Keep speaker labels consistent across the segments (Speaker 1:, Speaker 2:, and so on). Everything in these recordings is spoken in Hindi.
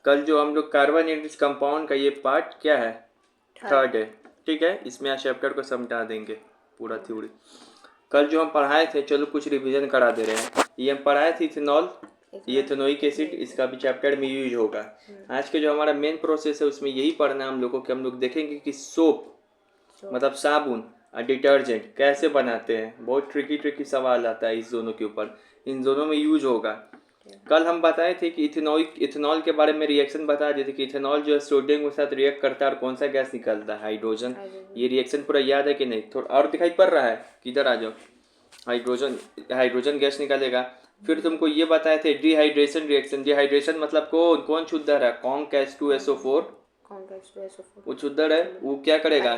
Speaker 1: कल जो हम लोग कार्बोनेटेड कंपाउंड का ये पार्ट क्या है, थर्ड है, ठीक है। इसमें आज चैप्टर को समझा देंगे पूरा थ्योरी। कल जो हम पढ़ाए थे, चलो कुछ रिवीजन करा दे रहे हैं। ये हम पढ़ाए थे इथेनॉल, ये इथेनोइक एसिड, इसका भी चैप्टर में यूज होगा। आज के जो हमारा मेन प्रोसेस है उसमें यही पढ़ना है हम लोगों को। हम लोग देखेंगे कि सोप मतलब साबुन और डिटर्जेंट कैसे बनाते हैं। बहुत ट्रिकी सवाल आता है इस दोनों के ऊपर, इन दोनों में यूज होगा। कल हम बताए थे कि इथेनॉल के बारे में रिएक्शन बता दिए थे कि इथेनॉल जो है सोडियम के साथ रिएक्ट करता है और कौन सा गैस निकलता है, हाइड्रोजन। ये रिएक्शन पूरा याद है कि नहीं? थोड़ा और दिखाई पड़ रहा है, किधर आ जाओ। हाइड्रोजन गैस निकलेगा। फिर तुमको ये बताए थे डिहाइड्रेशन रिएक्शन। डिहाइड्रेशन मतलब कौन शुद्धर है? CONC H2SO4 वो शुद्धर है। वो क्या करेगा,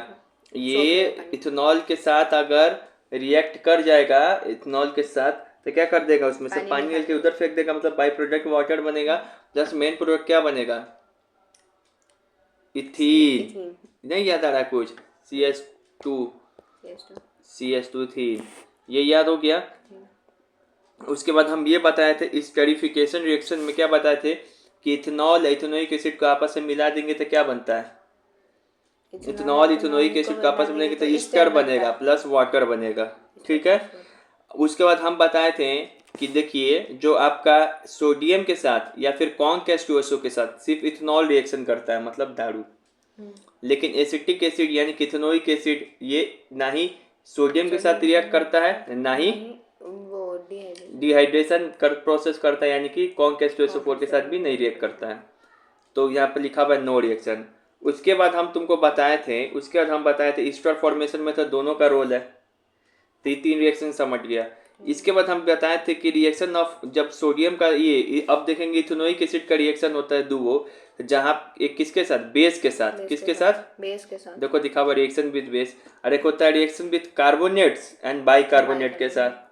Speaker 1: ये इथेनॉल के साथ अगर रिएक्ट कर जाएगा इथेनॉल के साथ तो क्या कर देगा, उसमें से पानी निकल के उधर फेंक देगा, मतलब बाई प्रोडक्ट वाटर बनेगा। प्लस मेन प्रोडक्ट क्या बनेगा, इथीन। नहीं याद आ रहा कुछ? CH2 इथीन, ये याद हो गया। उसके बाद हम ये बताए थे स्टरीफिकेशन रिएक्शन में क्या बताए थे कि इथेनॉल इथेनोइक एसिड को आपस में मिला देंगे तो क्या बनता है, इथेनॉल इथेनोइक एसिड को आपस में मिलाएंगे तो ईस्टर बनेगा प्लस वाटर बनेगा, ठीक है। उसके बाद हम बताए थे कि देखिए जो आपका सोडियम के साथ या फिर CONC के साथ सिर्फ इथेनॉल रिएक्शन करता है, मतलब दारू। लेकिन एसिटिक एसिड यानी कि इथेनोइक एसिड ये ना ही सोडियम के साथ रिएक्ट करता है ना ही डिहाइड्रेशन प्रोसेस करता है, यानी कि CONC के साथ भी नहीं रिएक्ट करता है। तो यहाँ पे लिखा हुआ है नो रिएक्शन। उसके बाद हम बताए थे ईस्टर फॉर्मेशन में तो दोनों का रोल है, तो ये 3 रिएक्शन समझ गया। इसके बाद हम बताए थे कि रिएक्शन ऑफ जब सोडियम का ये अब देखेंगे इथेनोइक एसिड का रिएक्शन होता है दुओ, जहाँ एक किसके साथ, बेस के साथ, किसके साथ, बेस के साथ। देखो दिखा हुआ रिएक्शन विद बेस, और एक होता है reaction with carbonates and bicarbonate के साथ।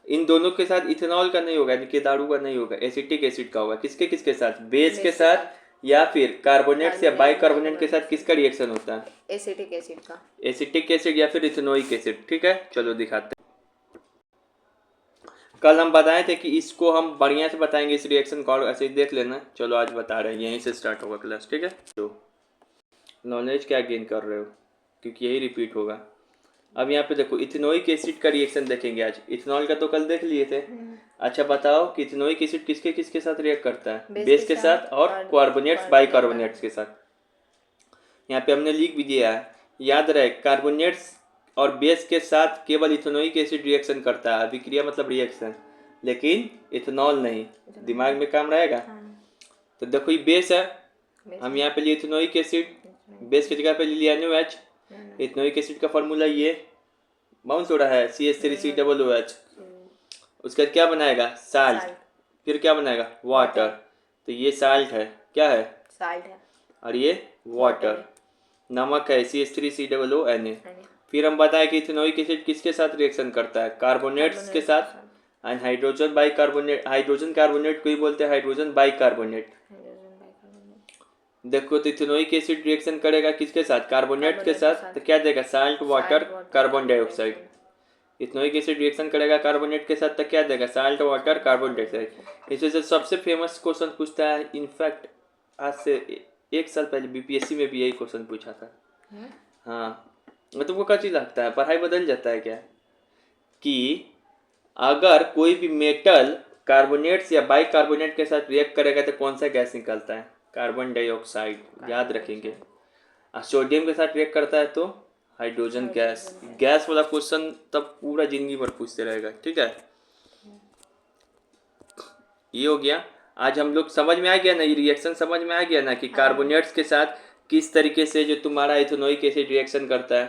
Speaker 1: इन दोनों के साथ इथेनॉल का नहीं होगा, यानी कि दारू का नहीं होगा, एसिटिक एसिड का होगा। किसके किसके साथ, बेस के साथ या फिर कार्बोनेट्स या बाइकार्बोनेट के साथ किसका रिएक्शन होता है, एसिटिक एसिड का, एसिटिक एसिड या फिर इथेनोइक एसिड, ठीक है। चलो दिखाते हैं। कल हम बताए थे कि इसको हम बढ़िया से बताएंगे, इस रिएक्शन को ऐसे ही देख लेना। चलो आज बता रहे हैं, यहीं से स्टार्ट होगा क्लास, ठीक है। तो नॉलेज क्या गेन कर रहे हो, क्योंकि यही रिपीट होगा। अब यहाँ पे देखो इथेनोइक एसिड का रिएक्शन देखेंगे आज। इथेनॉल का तो कल देख लिए थे। अच्छा बताओ कि इथेनोइक एसिड किसके किसके साथ रिएक्ट करता है, बेस के साथ और कार्बोनेट्स बाइकार्बोनेट्स के साथ। यहाँ पे हमने लिख भी दिया है, याद रहे कार्बोनेट्स और बेस के साथ केवल इथेनोइक एसिड रिएक्शन करता है, अभिक्रिया मतलब रिएक्शन, लेकिन इथेनॉल नहीं। दिमाग में काम रहेगा। तो देखो ये बेस है, हम यहाँ पे लिए इथेनोइक एसिड, बेस की जगह पे ले लिया NaOH। इथेनोइक एसिड का फॉर्मूला ये बाउंस हो रहा है CH3COOH। उसके बाद क्या बनाएगा, साल्ट, फिर क्या बनाएगा, वाटर। तो ये साल्ट है, क्या है, साल्ट है, और ये वाटर, नमक है CH3COONA। फिर हम बताए कि इथेनोइक एसिड किसके साथ रिएक्शन करता है, कार्बोनेट्स के साथ, and hydrogen bicarbonate, hydrogen carbonate को ही बोलते हैं हाइड्रोजन बाइकार्बोनेट। देखो तो इथेनोइक एसिड रिएक्शन करेगा किसके साथ, कार्बोनेट के साथ, तो क्या देगा, salt water carbon dioxide. Ethanoic acid reaction करेगा कार्बोनेट के साथ तो क्या देगा, साल्ट वाटर कार्बन डाइऑक्साइड। इस वजह से सबसे फेमस क्वेश्चन पूछता है, इनफैक्ट आज से 1 साल पहले BPSC में भी यही क्वेश्चन पूछा था। हाँ, तुमको क्या चीज लगता है, पढ़ाई बदल जाता है क्या, कि अगर कोई भी मेटल कार्बोनेट्स या बाइकार्बोनेट के साथ रिएक्ट करेगा तो कौन सा गैस निकलता है, कार्बन डाइऑक्साइड, याद रखेंगे। सोडियम के साथ रिएक्ट करता है तो हाइड्रोजन गैस। गैस वाला क्वेश्चन तब पूरा जिंदगी भर पूछते रहेगा, ठीक है। ये हो गया। आज हम लोग समझ में आ गया ना, ये रिएक्शन समझ में आ गया ना कि कार्बोनेट्स के साथ किस तरीके से जो तुम्हारा इथेनोइक एसिड रिएक्शन करता है।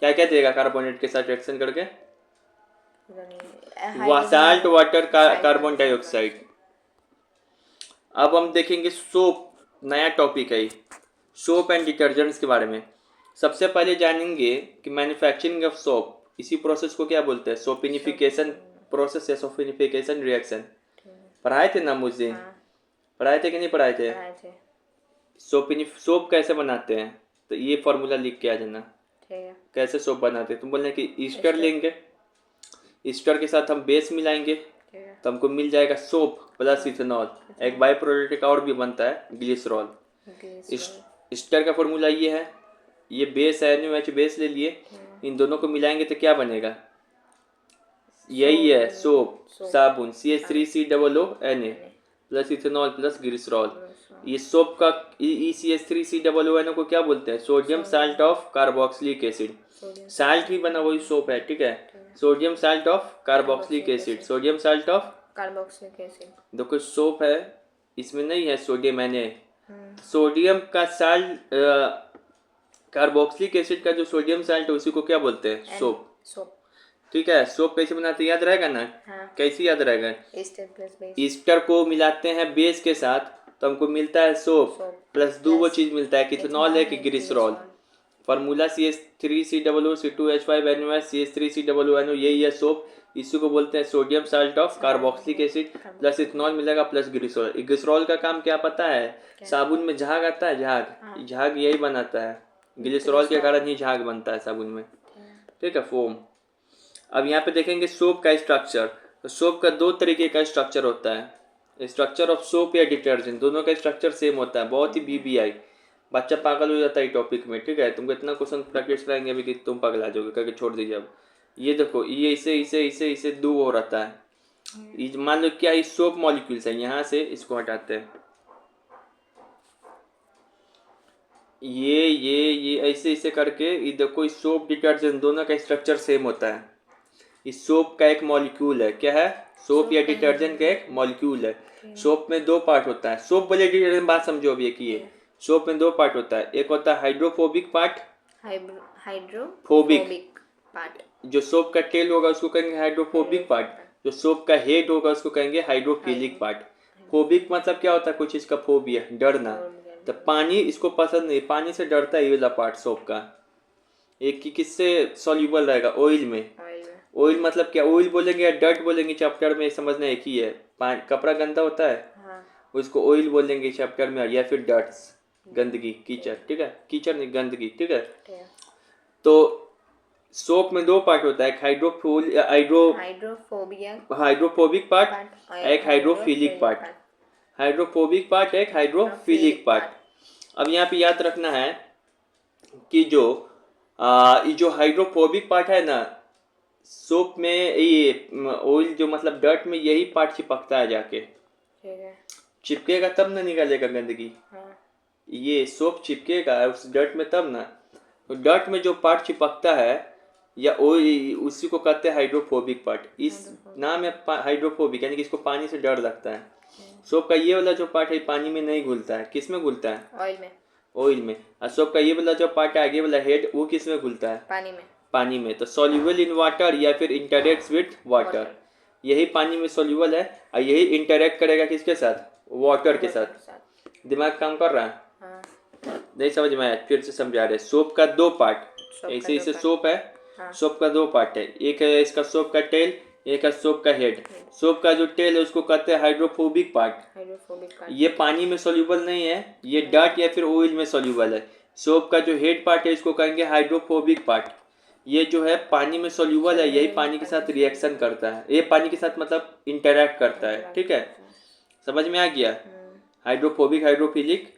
Speaker 1: क्या क्या देगा कार्बोनेट के साथ रिएक्शन करके, साल्ट वाटर कार्बन डाइऑक्साइड। अब हम देखेंगे सोप, नया टॉपिक है सोप एंड डिटर्जेंट्स के बारे में। सबसे पहले जानेंगे कि मैन्युफैक्चरिंग ऑफ सोप, इसी प्रोसेस को क्या बोलते हैं, सोपिनिफिकेशन प्रोसेस या सोपिनिफिकेशन रिएक्शन। पढ़ाए थे ना मुझे, पढ़ाए थे कि नहीं पढ़ाए थे? सोप कैसे बनाते हैं, तो ये फॉर्मूला लिख के आ जाना। कैसे सोप बनाते हैं, तुम बोलना कि ईस्टर लेंगे, ईस्टर के साथ हम बेस मिलाएंगे, तो हमको मिल जाएगा सोप प्लस इथेनॉल। एक बाई प्रोडक्ट और भी बनता है ग्लिसरॉल। स्टर का फॉर्मूला ये है, ये बेस है NaOH बेस ले लिए, इन दोनों को मिलाएंगे तो क्या बनेगा, यही है सोप साबुन CH3COONA plus ethanol plus glycerol. ये सोप का CH3COONA को क्या बोलते हैं, sodium salt of carboxylic acid. Salt ही बना वही सोप है, ठीक है, sodium salt of carboxylic acid, sodium salt of
Speaker 2: carboxylic acid.
Speaker 1: देखो सोप है, इसमें नहीं है सोडियम Na, सोडियम का साल्ट कार्बोक्सिलिक एसिड का जो सोडियम साल्ट है उसी को क्या बोलते हैं, सोप। ठीक है, सोप कैसे बनाते हैं याद रहेगा ना। हाँ। कैसे याद रहेगा, ईस्टर को मिलाते हैं बेस के साथ तो हमको मिलता है सोप प्लस दो वो चीज मिलता है, इथेनॉल है कि ग्लिसरॉल। फार्मूला CH3COO2H5NOS CH3COONO यही है सोप। इसी को बोलते हैं sodium salt of carboxylic acid plus ethanol मिलेगा प्लस ग्लिसरॉल। ग्लिसरॉल का काम क्या पता है, साबुन में झाग आता है, झाग झाग यही बनाता है, ग्लिसरॉल के कारण ही झाग बनता है साबुन में, ठीक है, फोम। अब यहाँ पे देखेंगे सोप का स्ट्रक्चर। तो सोप का दो तरीके का स्ट्रक्चर होता है, स्ट्रक्चर ऑफ सोप या डिटर्जेंट, दोनों का स्ट्रक्चर सेम होता है। बहुत ही BBI, बच्चा पागल हो जाता है टॉपिक में, ठीक है। तुमको इतना क्वेश्चन प्रैक्टिस कराएंगे अभी कि तुम पागल आ जाओगे, करके छोड़ दीजिए। अब ये देखो, ये इसे इसे इसे इसे दो हो रहता है। मान लो क्या ये सोप मॉलिक्यूल्स है, यहाँ से इसको हटाते हैं, ये ऐसे ऐसे करके ये देखो, इस सोप डिटर्जेंट दोनों का स्ट्रक्चर सेम होता है। इस सोप का एक मॉलिक्यूल है, क्या है, सोप या डिटर्जेंट का एक मॉलिक्यूल है। सोप में दो पार्ट होता है, सोप बोले डिटर्जेंट बात समझो अभी एक ये। सोप में दो पार्ट होता है, एक होता है हाइड्रोफोबिक पार्ट, हाइड्रोफोबिक पार्ट, जो सोप का टेल होगा उसको कहेंगे हाइड्रोफोबिक पार्ट, जो सोप का हेड होगा उसको कहेंगे हाइड्रोफिलिक पार्ट। फोबिक मतलब क्या होता है, कुछ इसका फोबिया, डरना। तो पानी इसको पसंद नहीं, पानी से डरता है ये वाला पार्ट सोप का। एक की किससे सॉल्यूबल रहेगा, ऑयल में। ऑयल मतलब क्या, ऑयल बोलेंगे या डर्ट बोलेंगे चैप्टर में, समझना एक ही है। कपड़ा गंदा होता है, उसको ऑयल बोलेंगे चैप्टर में, या फिर डर्ट्स, गंदगी, कीचड़, ठीक है, कीचड़ नहीं गंदगी, ठीक है। तो सोप में दो पार्ट होता है, हाइड्रोफोबिक पार्ट, एक हाइड्रोफिलिक पार्ट। हाइड्रोफोबिक पार्ट एक हाइड्रोफिलिक पार्ट। अब यहाँ पे याद रखना है कि जो हाइड्रोफोबिक पार्ट है ना, सोप में ये ऑयल जो मतलब डर्ट में यही पार्ट चिपकता है जाके, चिपकेगा तब ना निकलेगा गंदगी। ये सोप चिपकेगा उस डर्ट में तब ना, तो डर्ट में जो पार्ट चिपकता है या उसी को कहते हैं हाइड्रोफोबिक पार्ट। इस नाम है हाइड्रोफोबिक, यानी कि इसको पानी से डर लगता है। सोप का ये वाला जो पार्ट है पानी में नहीं घुलता है, किस में घुलता है, ऑयल में। और सोप का ये वाला जो पार्ट है आगे वाला हेड, वो किस में घुलता है, पानी में। तो सॉल्यूबल इन वाटर या फिर इंटरेक्ट्स विद वाटर, यही पानी में सॉल्यूबल है और यही इंटरेक्ट करेगा किसके साथ, वाटर के साथ। दिमाग काम कर रहा है, नहीं समझ में आया, फिर से समझा रहे। सोप का दो पार्ट, ऐसे ऐसे सोप है, सोप का दो पार्ट है, एक है इसका सोप का टेल, एक है सोप का हेड। सोप का जो टेल है उसको कहते हैं हाइड्रोफोबिक पार्ट, ये पानी में सॉल्यूबल नहीं है, ये डर्ट या फिर ऑयल में सॉल्यूबल है। सोप का जो हेड पार्ट है इसको कहेंगे हाइड्रोफोबिक पार्ट, ये जो है पानी में सॉल्यूबल है, यही पानी के साथ रिएक्शन करता है, ये पानी के साथ मतलब इंटरेक्ट करता है, ठीक है, समझ में आ गया। हाइड्रोफोबिक हाइड्रोफिलिक,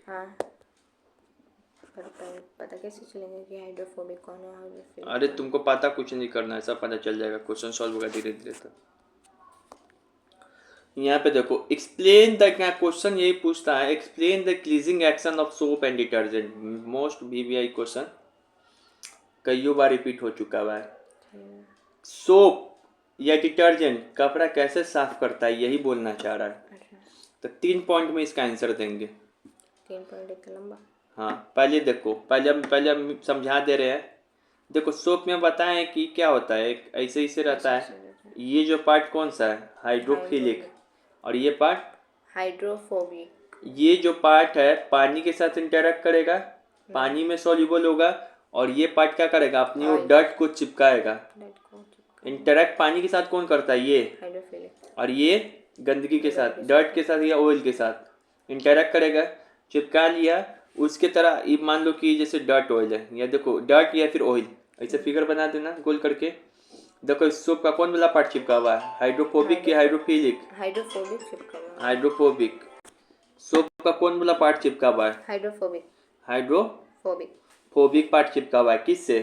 Speaker 1: पता कैसे चलेगा कि हाइड्रोफोबिक कौन है, हाइड्रोफिलिक? अरे तुमको पता कुछ नहीं करना है, सब पता चल जाएगा, क्वेश्चन सॉल्व होगा धीरे धीरे। तो यहाँ पे देखो, एक्सप्लेन द, क्वेश्चन यही पूछता है, explain the cleansing action of soap and detergent. Most BBI question, कईयों बार रिपीट हो चुका हुआ है। सोप या डिटर्जेंट कपड़ा कैसे साफ करता है, यही बोलना चाह रहा है। तो 3 पॉइंट में इसका आंसर देंगे। 3 पॉइंट लंबा, हाँ। पहले देखो, पहले हम समझा दे रहे हैं। देखो सोप में बताएं कि क्या होता है, ऐसे ऐसे रहता है। ये जो पार्ट कौन सा है, हाइड्रोफिलिक, और ये पार्ट हाइड्रोफोबिक। ये जो पार्ट है पानी के साथ इंटरेक्ट करेगा, पानी में सॉल्यूबल होगा, और ये पार्ट क्या करेगा, अपनी वो डर्ट को चिपकाएगा। इंटरेक्ट पानी के साथ कौन करता है, ये हाइड्रोफिलिक, और ये गंदगी के साथ, डर्ट के साथ या ऑयल के साथ इंटरेक्ट करेगा, चिपका लिया। उसके तरह ये मान लो कि जैसे डर्ट ऑयल है, या देखो डर्ट या फिर ऑयल, ऐसे फिगर बना देना गोल करके। देखो इस सोप का कौन वाला पार्ट चिपका हुआ है, हाइड्रोफोबिक की हाइड्रोफिलिक?
Speaker 2: हाइड्रोफोबिक चिपका हुआ है।
Speaker 1: हाइड्रोफोबिक। सोप का कौन वाला पार्ट चिपका हुआ है?
Speaker 2: हाइड्रोफोबिक।
Speaker 1: Hydrophobic
Speaker 2: phobic.
Speaker 1: पार्ट चिपका हुआ है किससे?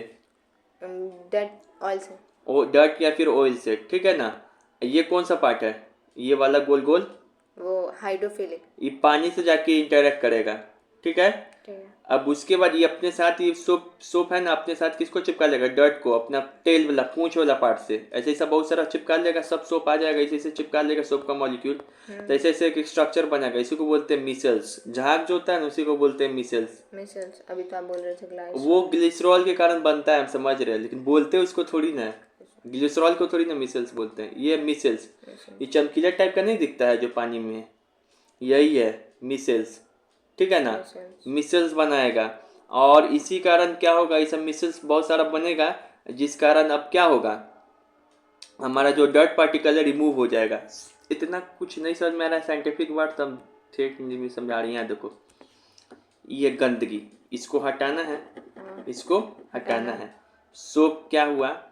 Speaker 2: डेड ऑयल से।
Speaker 1: ओ डर्ट या फिर ऑयल से, ठीक है ना। ये कौन सा पार्ट है, ये वाला गोल गोल?
Speaker 2: वो हाइड्रोफिलिक।
Speaker 1: ये पानी से जाके इंटरेक्ट करेगा, ठीक है।
Speaker 2: ठीक है।
Speaker 1: अब उसके बाद ये अपने साथ, ये सोप है ना, अपने साथ किसको चिपका लेगा? डर्ट को, अपना टेल वाला पूंछ वाला पार्ट से। ऐसे ऐसा बहुत सारा चिपका लेगा, सब सोप आ जाएगा, ऐसे ऐसे चिपका लेगा सोप का मॉलिक्यूल। तो ऐसे ऐसे एक स्ट्रक्चर बनेगा, इसी को बोलते हैं मिसल्स। झाग जो होता है ना, उसी को बोलते हैं मिसल्स।
Speaker 2: मिसल्स अभी तो आप बोल रहे थे ग्लाइसरॉल।
Speaker 1: वो ग्लिसरॉल के कारण बनता है, हम समझ रहे हैं, लेकिन बोलते हैं उसको थोड़ी ना, ग्लिसरॉल को थोड़ी ना मिसल्स बोलते हैं। ये मिसल्स, ये चमकीला टाइप का नहीं दिखता है जो पानी में है, यही है मिसल्स, ठीक है ना। मिसल्स बनाएगा, और इसी कारण क्या होगा, ये सब मिसल्स बहुत सारा बनेगा, जिस कारण अब क्या होगा, हमारा जो डर्ट पार्टिकल है रिमूव हो जाएगा। इतना कुछ नहीं समझ में आ रहा है साइंटिफिक वर्ड, तब ठेठ हिंदी में समझा रही है। देखो ये गंदगी, इसको हटाना है, इसको हटाना है। सोप क्या हुआ,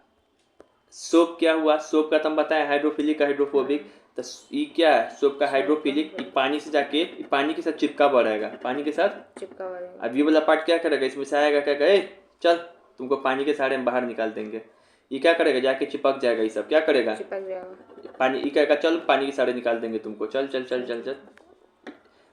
Speaker 1: सोप क्या हुआ, सोप का तुम बताया हाइड्रोफिलिक हाइड्रोफोबिक। तो ये क्या है, सोप का हाइड्रोफिलिक, पानी से जाके पानी के साथ चिपका हुआ रहेगा, पानी के साथ
Speaker 2: चिपका हुआ रहेगा।
Speaker 1: अब ये वाला पार्ट क्या करेगा, इसमें से आएगा, क्या कहे, चल तुमको पानी के सहारे में बाहर निकाल देंगे। ये क्या करेगा, जाके चिपक जाएगा, ये सब क्या करेगा,
Speaker 2: चिपक जाएगा।
Speaker 1: पानी, ये कहेगा चल पानी के सहारे निकाल देंगे तुमको, चल चल चल चल चल।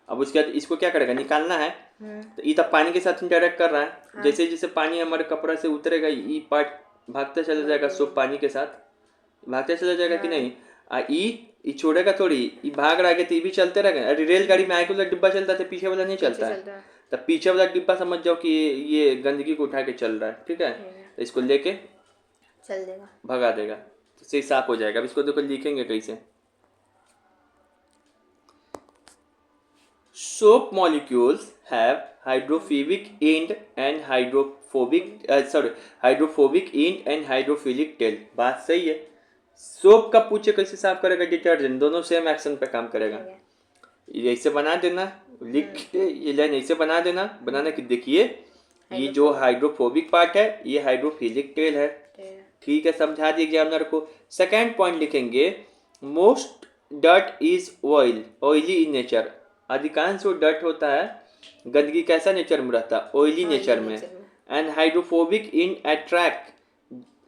Speaker 1: अब उसके बाद इसको क्या करेगा, निकालना है। तो ये तब पानी के साथ इंटरेक्ट कर रहा है, जैसे जैसे पानी हमारे कपड़ा से उतरेगा, ये पार्ट भागते चला जाएगा, सोप पानी के साथ भागते चला जाएगा कि नहीं। ये छोड़ेगा थोड़ी, ये भाग रहा है तो ये भी चलते रहेगा। अरे रेलगाड़ी में आगे वाला डिब्बा चलता है, पीछे वाला नहीं चलता है, तब पीछे वाला डिब्बा समझ जाओ कि ये गंदगी को उठा के चल रहा है, ठीक है। तो इसको लेके
Speaker 2: चल देगा,
Speaker 1: भगा देगा, तो सही साफ हो जाएगा। अब इसको देखो लिखेंगे कैसे, soap molecules have hydrophobic end and hydrophobic end and hydrophilic tail। बात सही है। सोप का पूछे कैसे साफ करेगा डिटर्जेंट, दोनों सेम एक्शन पे काम करेगा। ये ऐसे बना देना, लिख के ये लाइन ऐसे बना देना, बनाने की देखिए, ये जो हाइड्रोफोबिक पार्ट है ये हाइड्रोफिलिक टेल है, ठीक है, समझा दिए एग्जामिनर को। सेकेंड पॉइंट लिखेंगे, most dirt is oily in nature. अधिकांश जो डर्ट होता है, गंदगी कैसा नेचर में रहता है, ऑयली नेचर में। एंड हाइड्रोफोबिक इन अट्रैक्ट,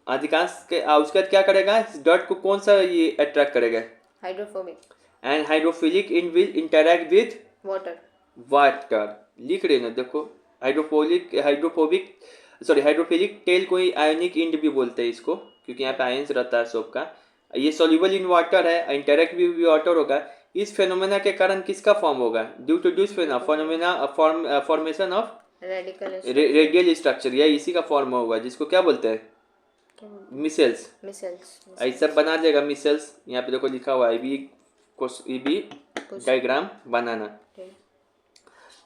Speaker 1: अधिकांश के उसके बाद क्या करेगा, डर्ट को कौन सा ये अट्रैक्ट करेगा,
Speaker 2: hydrophobic.
Speaker 1: And hydrophilic in will interact with water. लिख रहे ना, देखो हाइड्रोफिलिक टेल को ही आयनिक इंड भी बोलते हैं इसको, क्योंकि यहाँ पे आयंस रहता है सोप का। ये सॉल्युबल इन वाटर है, इंटरैक्ट भी वाटर होगा। इस फेनोमेना के कारण किसका फॉर्म होगा, due to this phenomena formation of radial structure, या इसी का फॉर्म होगा, जिसको क्या बोलते हैं, मिसेल्स। ऐसा बना देगा मिसेल्स। यहाँ पे देखो लिखा हुआ है, ये भी डायग्राम बनाना।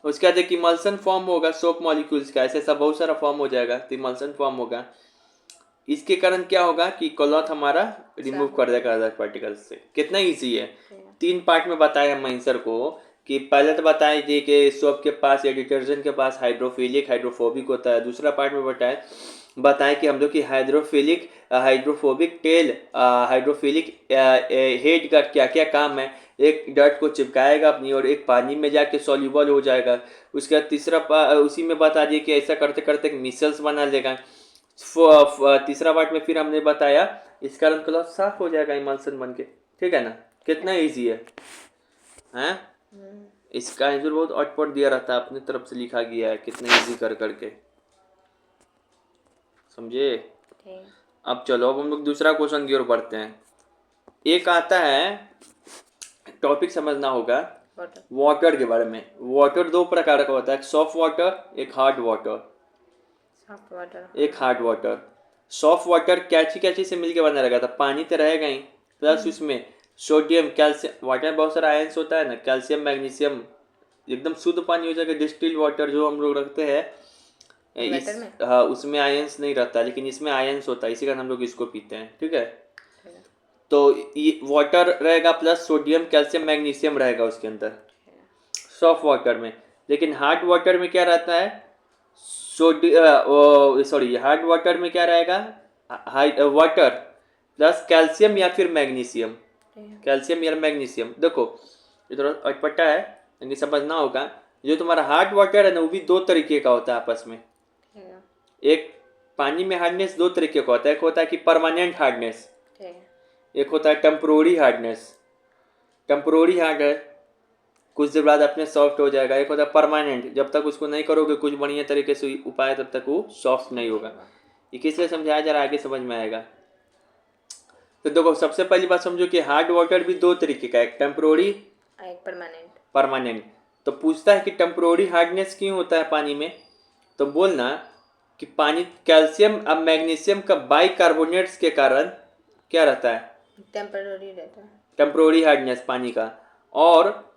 Speaker 1: उसके बाद एक इमल्सन फॉर्म होगा सोप मॉलिक्यूल्स का, ऐसे ऐसा बहुत सारा फॉर्म हो जाएगा, तो इमल्सन फॉर्म होगा। इसके कारण क्या होगा कि क्लॉथ हमारा रिमूव कर देगा अदर पार्टिकल्स से। कितना इजी है, 3 पार्ट में बताया हम आंसर को, कि पहले तो बताया जी कि सोप के पास या डिटर्जेंट के पास हाइड्रोफिलिक हाइड्रोफोबिक होता है। दूसरा पार्ट में बताया कि हम लोग की हाइड्रोफोबिक टेल, हाइड्रोफिलिक हेड का क्या क्या काम है। एक डर्ट को चिपकाएगा अपनी, और एक पानी में जाके सॉल्युबल हो जाएगा। उसके बाद उसी में बता दिए कि ऐसा करते करते एक मिसल्स बना लेगा। तीसरा पार्ट में फिर हमने बताया इस कारण क्लॉथ साफ हो जाएगा इमल्सन बन के, ठीक है ना। कितना इजी है, हैं? इसका आंसर बहुत अटपट दिया रहता है, अपनी तरफ से लिखा गया है, कितना इजी कर करके, समझे। अब चलो, अब हम लोग दूसरा क्वेश्चन की ओर बढ़ते हैं। एक आता है, टॉपिक समझना होगा वाटर के बारे में। वाटर 2 प्रकार का होता है, एक सॉफ्ट वाटर, एक हार्ड वाटर। एक हार्ड वाटर, सॉफ्ट वाटर कैची से मिलके बना रहेगा, तो पानी तो रहेगा ही, प्लस उसमें सोडियम कैल्शियम, वाटर में बहुत सारा आयंस होता है ना, कैल्शियम मैग्नीशियम, एकदम शुद्ध पानी हो जाएगा। डिस्टिल्ड वाटर जो हम लोग रखते हैं, हाँ, उसमें आयंस नहीं रहता, लेकिन इसमें आयंस होता है, इसी कारण हम लोग इसको पीते हैं, ठीक है। तो ये वाटर रहेगा प्लस सोडियम कैल्शियम मैग्नीशियम रहेगा उसके अंदर, सॉफ्ट वाटर में। लेकिन हार्ड वाटर में क्या रहता है, हार्ड वाटर में क्या रहेगा, वाटर प्लस कैल्शियम या फिर मैग्नीशियम,
Speaker 2: ठीक है।
Speaker 1: कैल्शियम या मैग्नीशियम। देखो ये थोड़ा अटपटा है लेकिन समझना होगा। जो तुम्हारा हार्ड वाटर है ना वो भी दो तरीके का होता है आपस में।
Speaker 2: ठीक है।
Speaker 1: एक पानी में हार्डनेस दो तरीके का होता है, एक होता है कि परमानेंट हार्डनेस,
Speaker 2: ठीक है।
Speaker 1: एक होता है टेम्पोररी हार्डनेस। टेम्पोररी हार्ड है, कुछ देर बाद अपने सॉफ्ट हो जाएगा। एक होता है परमानेंट, जब तक उसको नहीं करोगे कुछ बढ़िया तरीके से उपाय तब तक वो सॉफ्ट नहीं होगा। ये किस लिए समझाया जा रहा है, आगे समझ में आएगा। तो देखो सबसे पहली बात समझो कि हार्ड वाटर भी दो तरीके का है, एक टेम्पोररी,
Speaker 2: एक परमानेंट।
Speaker 1: परमानेंट। तो पूछता है कि टेम्पोररी हार्डनेस क्यों होता है पानी में, तो बोलना कि पानी कैल्शियम अब मैग्नीशियम का बाइकार्बोनेट्स के कारण क्या रहता है,
Speaker 2: टेम्पररी रहता है।
Speaker 1: टेम्पोररी हार्डनेस पानी का। और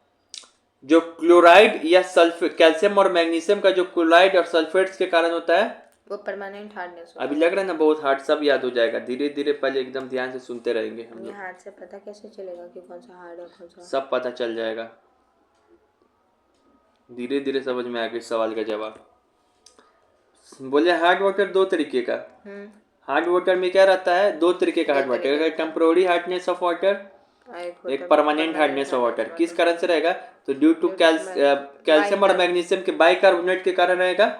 Speaker 1: जो क्लोराइड या सल्फेट, कैल्शियम और मैग्नीशियम का जो क्लोराइड और सल्फेट्स के कारण होता है
Speaker 2: वो परमानेंट हार्डनेस होता
Speaker 1: अभी लग रहा है ना बहुत हार्ड, सब याद हो जाएगा धीरे धीरे, पहले एकदम ध्यान से सुनते रहेंगे हम
Speaker 2: है। ये
Speaker 1: लोग,
Speaker 2: हाथ से पता कैसे चलेगा कि कौन सा हार्ड है कौन सा?
Speaker 1: सब पता चल जाएगा, धीरे धीरे समझ में आएगा इस सवाल का जवाब। बोले हार्ड वाटर दो तरीके का, हार्ड वाटर में क्या रहता है, दो तरीके का हार्ड वाटर, एक टेम्पोररी हार्डनेस ऑफ वाटर, एक परमानेंट हार्डनेस ऑफ वाटर। किस कारण से रहेगा, तो ड्यू टू कैल्शियम और मैग्नीशियम के बाइकार्बोनेट के कारण रहेगा।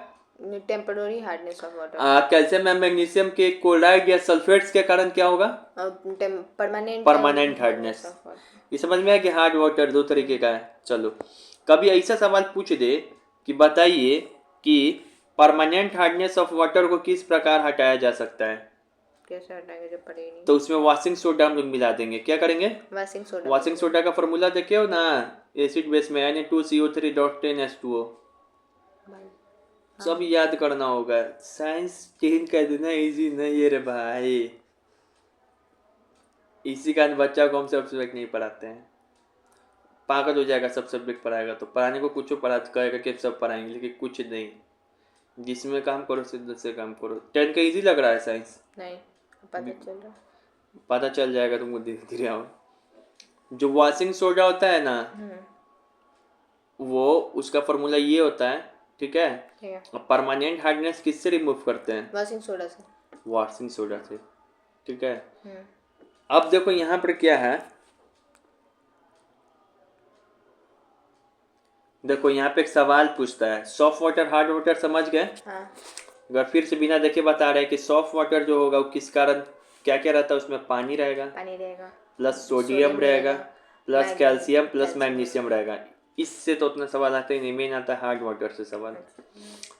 Speaker 2: Temporary hardness of water.
Speaker 1: Calcium और मैग्नीशियम के क्लोराइड या सल्फेट्स के कारण क्या होगा, परमानेंट हार्डनेस। ये समझ में आया कि हार्ड वाटर दो तरीके का है। चलो कभी ऐसा सवाल पूछ दे कि बताइए कि परमानेंट हार्डनेस ऑफ वाटर को किस प्रकार हटाया जा सकता है,
Speaker 2: कैसे हटाएंगे जब पड़े ही नहीं?
Speaker 1: तो उसमें वॉशिंग सोडा हम लोग मिला देंगे। क्या करेंगे, वॉशिंग सोडा का फॉर्मूला देखे हो ना, एसिड बेस में Na2CO3.10H2O, सब याद करना होगा। साइंस 10 कह देना इजी नहीं है रे भाई, इसी कारण बच्चा को हम सब सब्जेक्ट नहीं पढ़ाते हैं, पागल हो जाएगा सब सब्जेक्ट पढ़ाएगा तो। पढ़ाने को कुछ पढ़ा कहेगा कि सब पढ़ाएंगे लेकिन कुछ नहीं, जिसमें काम करो सिद्ध से काम करो। 10 का इजी लग रहा है साइंस,
Speaker 2: नहीं पता चल रहा,
Speaker 1: पता चल जाएगा तुमको धीरे धीरे। आओ जो वॉशिंग सोडा होता है ना वो उसका फॉर्मूला ये होता है, ठीक है।
Speaker 2: ठीक है।
Speaker 1: परमानेंट हार्डनेस किससे रिमूव करते हैं,
Speaker 2: वॉशिंग सोडा से।
Speaker 1: वॉशिंग सोडा से, ठीक है। अब देखो यहाँ पर क्या है, देखो यहाँ पे एक सवाल पूछता है, सॉफ्ट वाटर हार्ड वाटर समझ गए।
Speaker 2: हाँ।
Speaker 1: अगर फिर से बिना देखे बता रहे हैं कि सॉफ्ट वाटर जो होगा वो किस कारण, क्या क्या रहता है उसमें, पानी रहेगा, प्लस सोडियम रहेगा, प्लस कैल्शियम, प्लस मैग्नीशियम रहेगा। इससे तो उतना सवाल आता ही नहीं, मेन आता है हार्ड वाटर से सवाल।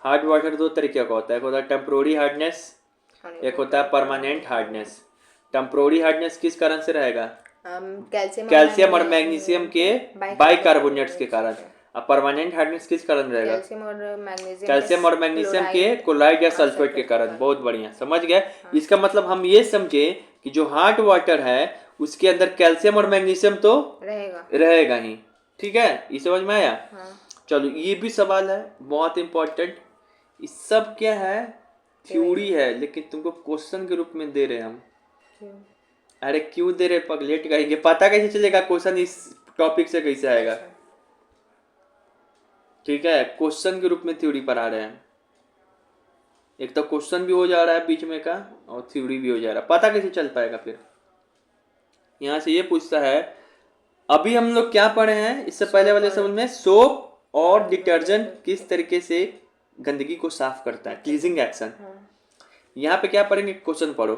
Speaker 1: हार्ड वाटर दो तरीके का होता है, एक होता है टेम्पोररी हार्डनेस, एक होता है परमानेंट हार्डनेस। टेम्पोररी हार्डनेस किस कारण से रहेगा, कैल्शियम और मैग्नीशियम के बाइकार्बोनेट्स के कारण। अब परमानेंट हार्डनेस किस कारण रहेगा, कैल्शियम और मैग्नीशियम के क्लोराइड या सल्फेट के कारण। बहुत बढ़िया समझ गए। इसका मतलब हम ये समझे कि जो हार्ड वाटर है उसके अंदर कैल्शियम और मैग्नीशियम तो रहेगा ही, ठीक है। ये समझ में आया। चलो ये भी सवाल है बहुत इंपॉर्टेंट, ये सब क्या है, थ्योरी है, लेकिन तुमको क्वेश्चन के रूप में दे रहे हैं हम। अरे क्यों दे रहे, पगलेट कहेंगे, पता कैसे चलेगा क्वेश्चन इस टॉपिक से कैसे आएगा, ठीक है। क्वेश्चन के रूप में थ्योरी पढ़ा रहे हैं, एक तो क्वेश्चन भी हो जा रहा है बीच में का और थ्योरी भी हो जा रहा है, पता कैसे चल पाएगा फिर। यहाँ से ये पूछता है, अभी हम लोग क्या पढ़े हैं इससे पहले वाले समझ में, सोप और डिटर्जेंट किस तरीके से गंदगी को साफ करता है, क्लीजिंग एक्शन। यहाँ पे क्या पढ़ेंगे, क्वेश्चन पढ़ो,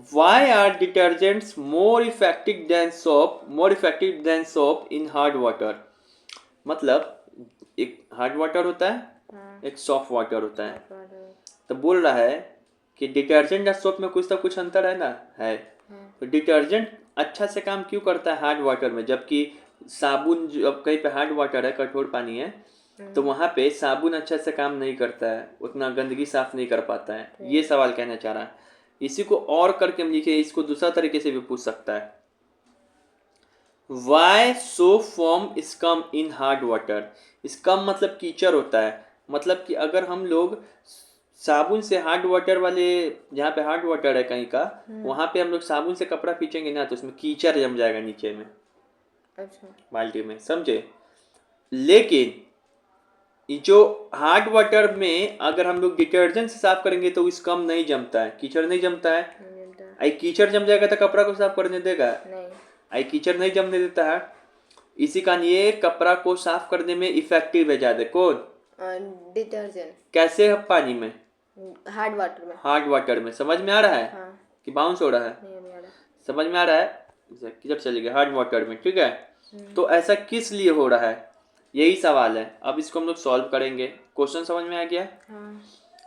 Speaker 1: Why are detergents more effective than soap in hard water? मतलब एक हार्ड वाटर होता है, एक सॉफ्ट वाटर होता है। तो बोल रहा है कि डिटर्जेंट और सोप में कुछ तो कुछ अंतर है ना, है। तो डिटर्जेंट अच्छा से काम क्यों करता है हार्ड वाटर में, जबकि साबुन जब कहीं पे हार्ड वाटर है, कठोर पानी है, तो वहां पे साबुन अच्छा से काम नहीं करता है, उतना गंदगी साफ नहीं कर पाता है। ये सवाल कहना चाह रहा है। इसी को और करके हम लिखे, इसको दूसरा तरीके से भी पूछ सकता है, Why soap foam scum in hard water? Scum मतलब कीचड़ होता है, मतलब कि अगर हम लोग साबुन से हार्ड वाटर वाले, जहाँ पे हार्ड वाटर है कहीं का, वहां पे हम लोग साबुन से कपड़ा खींचेंगे ना तो उसमें कीचड़ जम जाएगा नीचे में, अच्छा, बाल्टी में, समझे। लेकिन जो हार्ड वाटर में अगर हम लोग डिटर्जेंट से साफ करेंगे तो स्कम नहीं जमता है, कीचड़ नहीं जमता है, आई कीचड़ जम जाएगा तो कपड़ा को साफ करने देगा?
Speaker 2: नहीं।
Speaker 1: आई कीचड़ नहीं जमने देता है। इसी कारण ये कपड़ा को साफ करने में इफेक्टिव है ज्यादा। कौन?
Speaker 2: डिटर्जेंट।
Speaker 1: कैसे है? पानी में,
Speaker 2: हार्ड वाटर में।
Speaker 1: हार्ड वाटर में। समझ में आ रहा है?
Speaker 2: हाँ।
Speaker 1: कि बाउंस हो रहा है?
Speaker 2: नहीं आ रहा।
Speaker 1: समझ में आ रहा है? जब चलेगा हार्ड वाटर में, ठीक है। तो ऐसा किस लिए हो रहा है, यही सवाल है। अब इसको हम लोग सॉल्व करेंगे। क्वेश्चन समझ में आ गया?
Speaker 2: हाँ।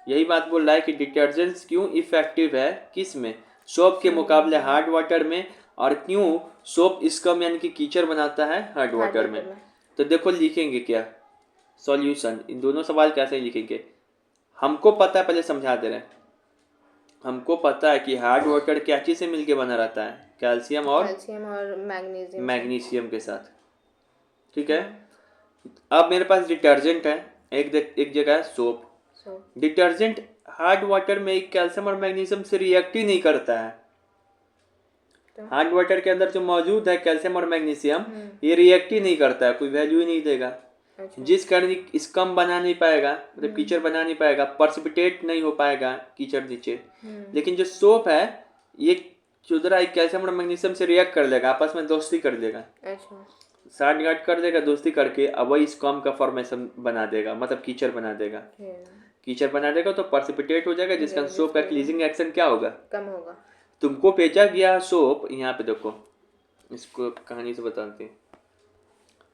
Speaker 1: यही बात बोल रहा है कि डिटर्जेंट्स क्यों इफेक्टिव है, किस में? सोप के मुकाबले हार्ड वाटर में। और क्यों सोप स्कम यानी कि कीचड़ बनाता है हार्ड वाटर में। तो देखो लिखेंगे क्या सॉल्यूशन। इन दोनों सवाल कैसे लिखेंगे? हमको पता है, पहले समझा दे रहे हैं। हमको पता है कि हार्ड वाटर क्या चीज से मिलके बना रहता है? कैल्शियम और
Speaker 2: मैग्नीशियम।
Speaker 1: मैग्नीशियम के साथ, ठीक है। अब मेरे पास डिटर्जेंट है, एक जगह है सोप। डिटर्जेंट हार्ड वाटर में एक कैल्शियम और मैग्नीशियम से रिएक्ट ही नहीं करता है। हार्ड वाटर के अंदर जो मौजूद है कैल्शियम और मैग्नीशियम, ये रिएक्ट ही नहीं करता है, कोई वैल्यू ही नहीं देगा। जिस कारण स्कम बना नहीं पाएगा, मतलब कीचड़ बना नहीं पाएगा, पर्सिपिटेट नहीं हो पाएगा कीचड़ नीचे। लेकिन जो सोप है ये चुदरा कैल्शियम और मैग्नीशियम से रिएक्ट कर लेगा, आपस में दोस्ती कर देगा, साठ गांठ कर देगा दोस्ती करके। अब वही स्कम का फॉर्मेशन बना देगा, मतलब कीचड़ बना देगा। कीचड़ बना देगा तो पर्सिपिटेट हो जाएगा, जिसका सोप का क्लीजिंग एक्शन क्या होगा?
Speaker 2: कम होगा।
Speaker 1: तुमको भेजा गया सोप, यहाँ पे देखो, इसको कहानी से बताते हैं।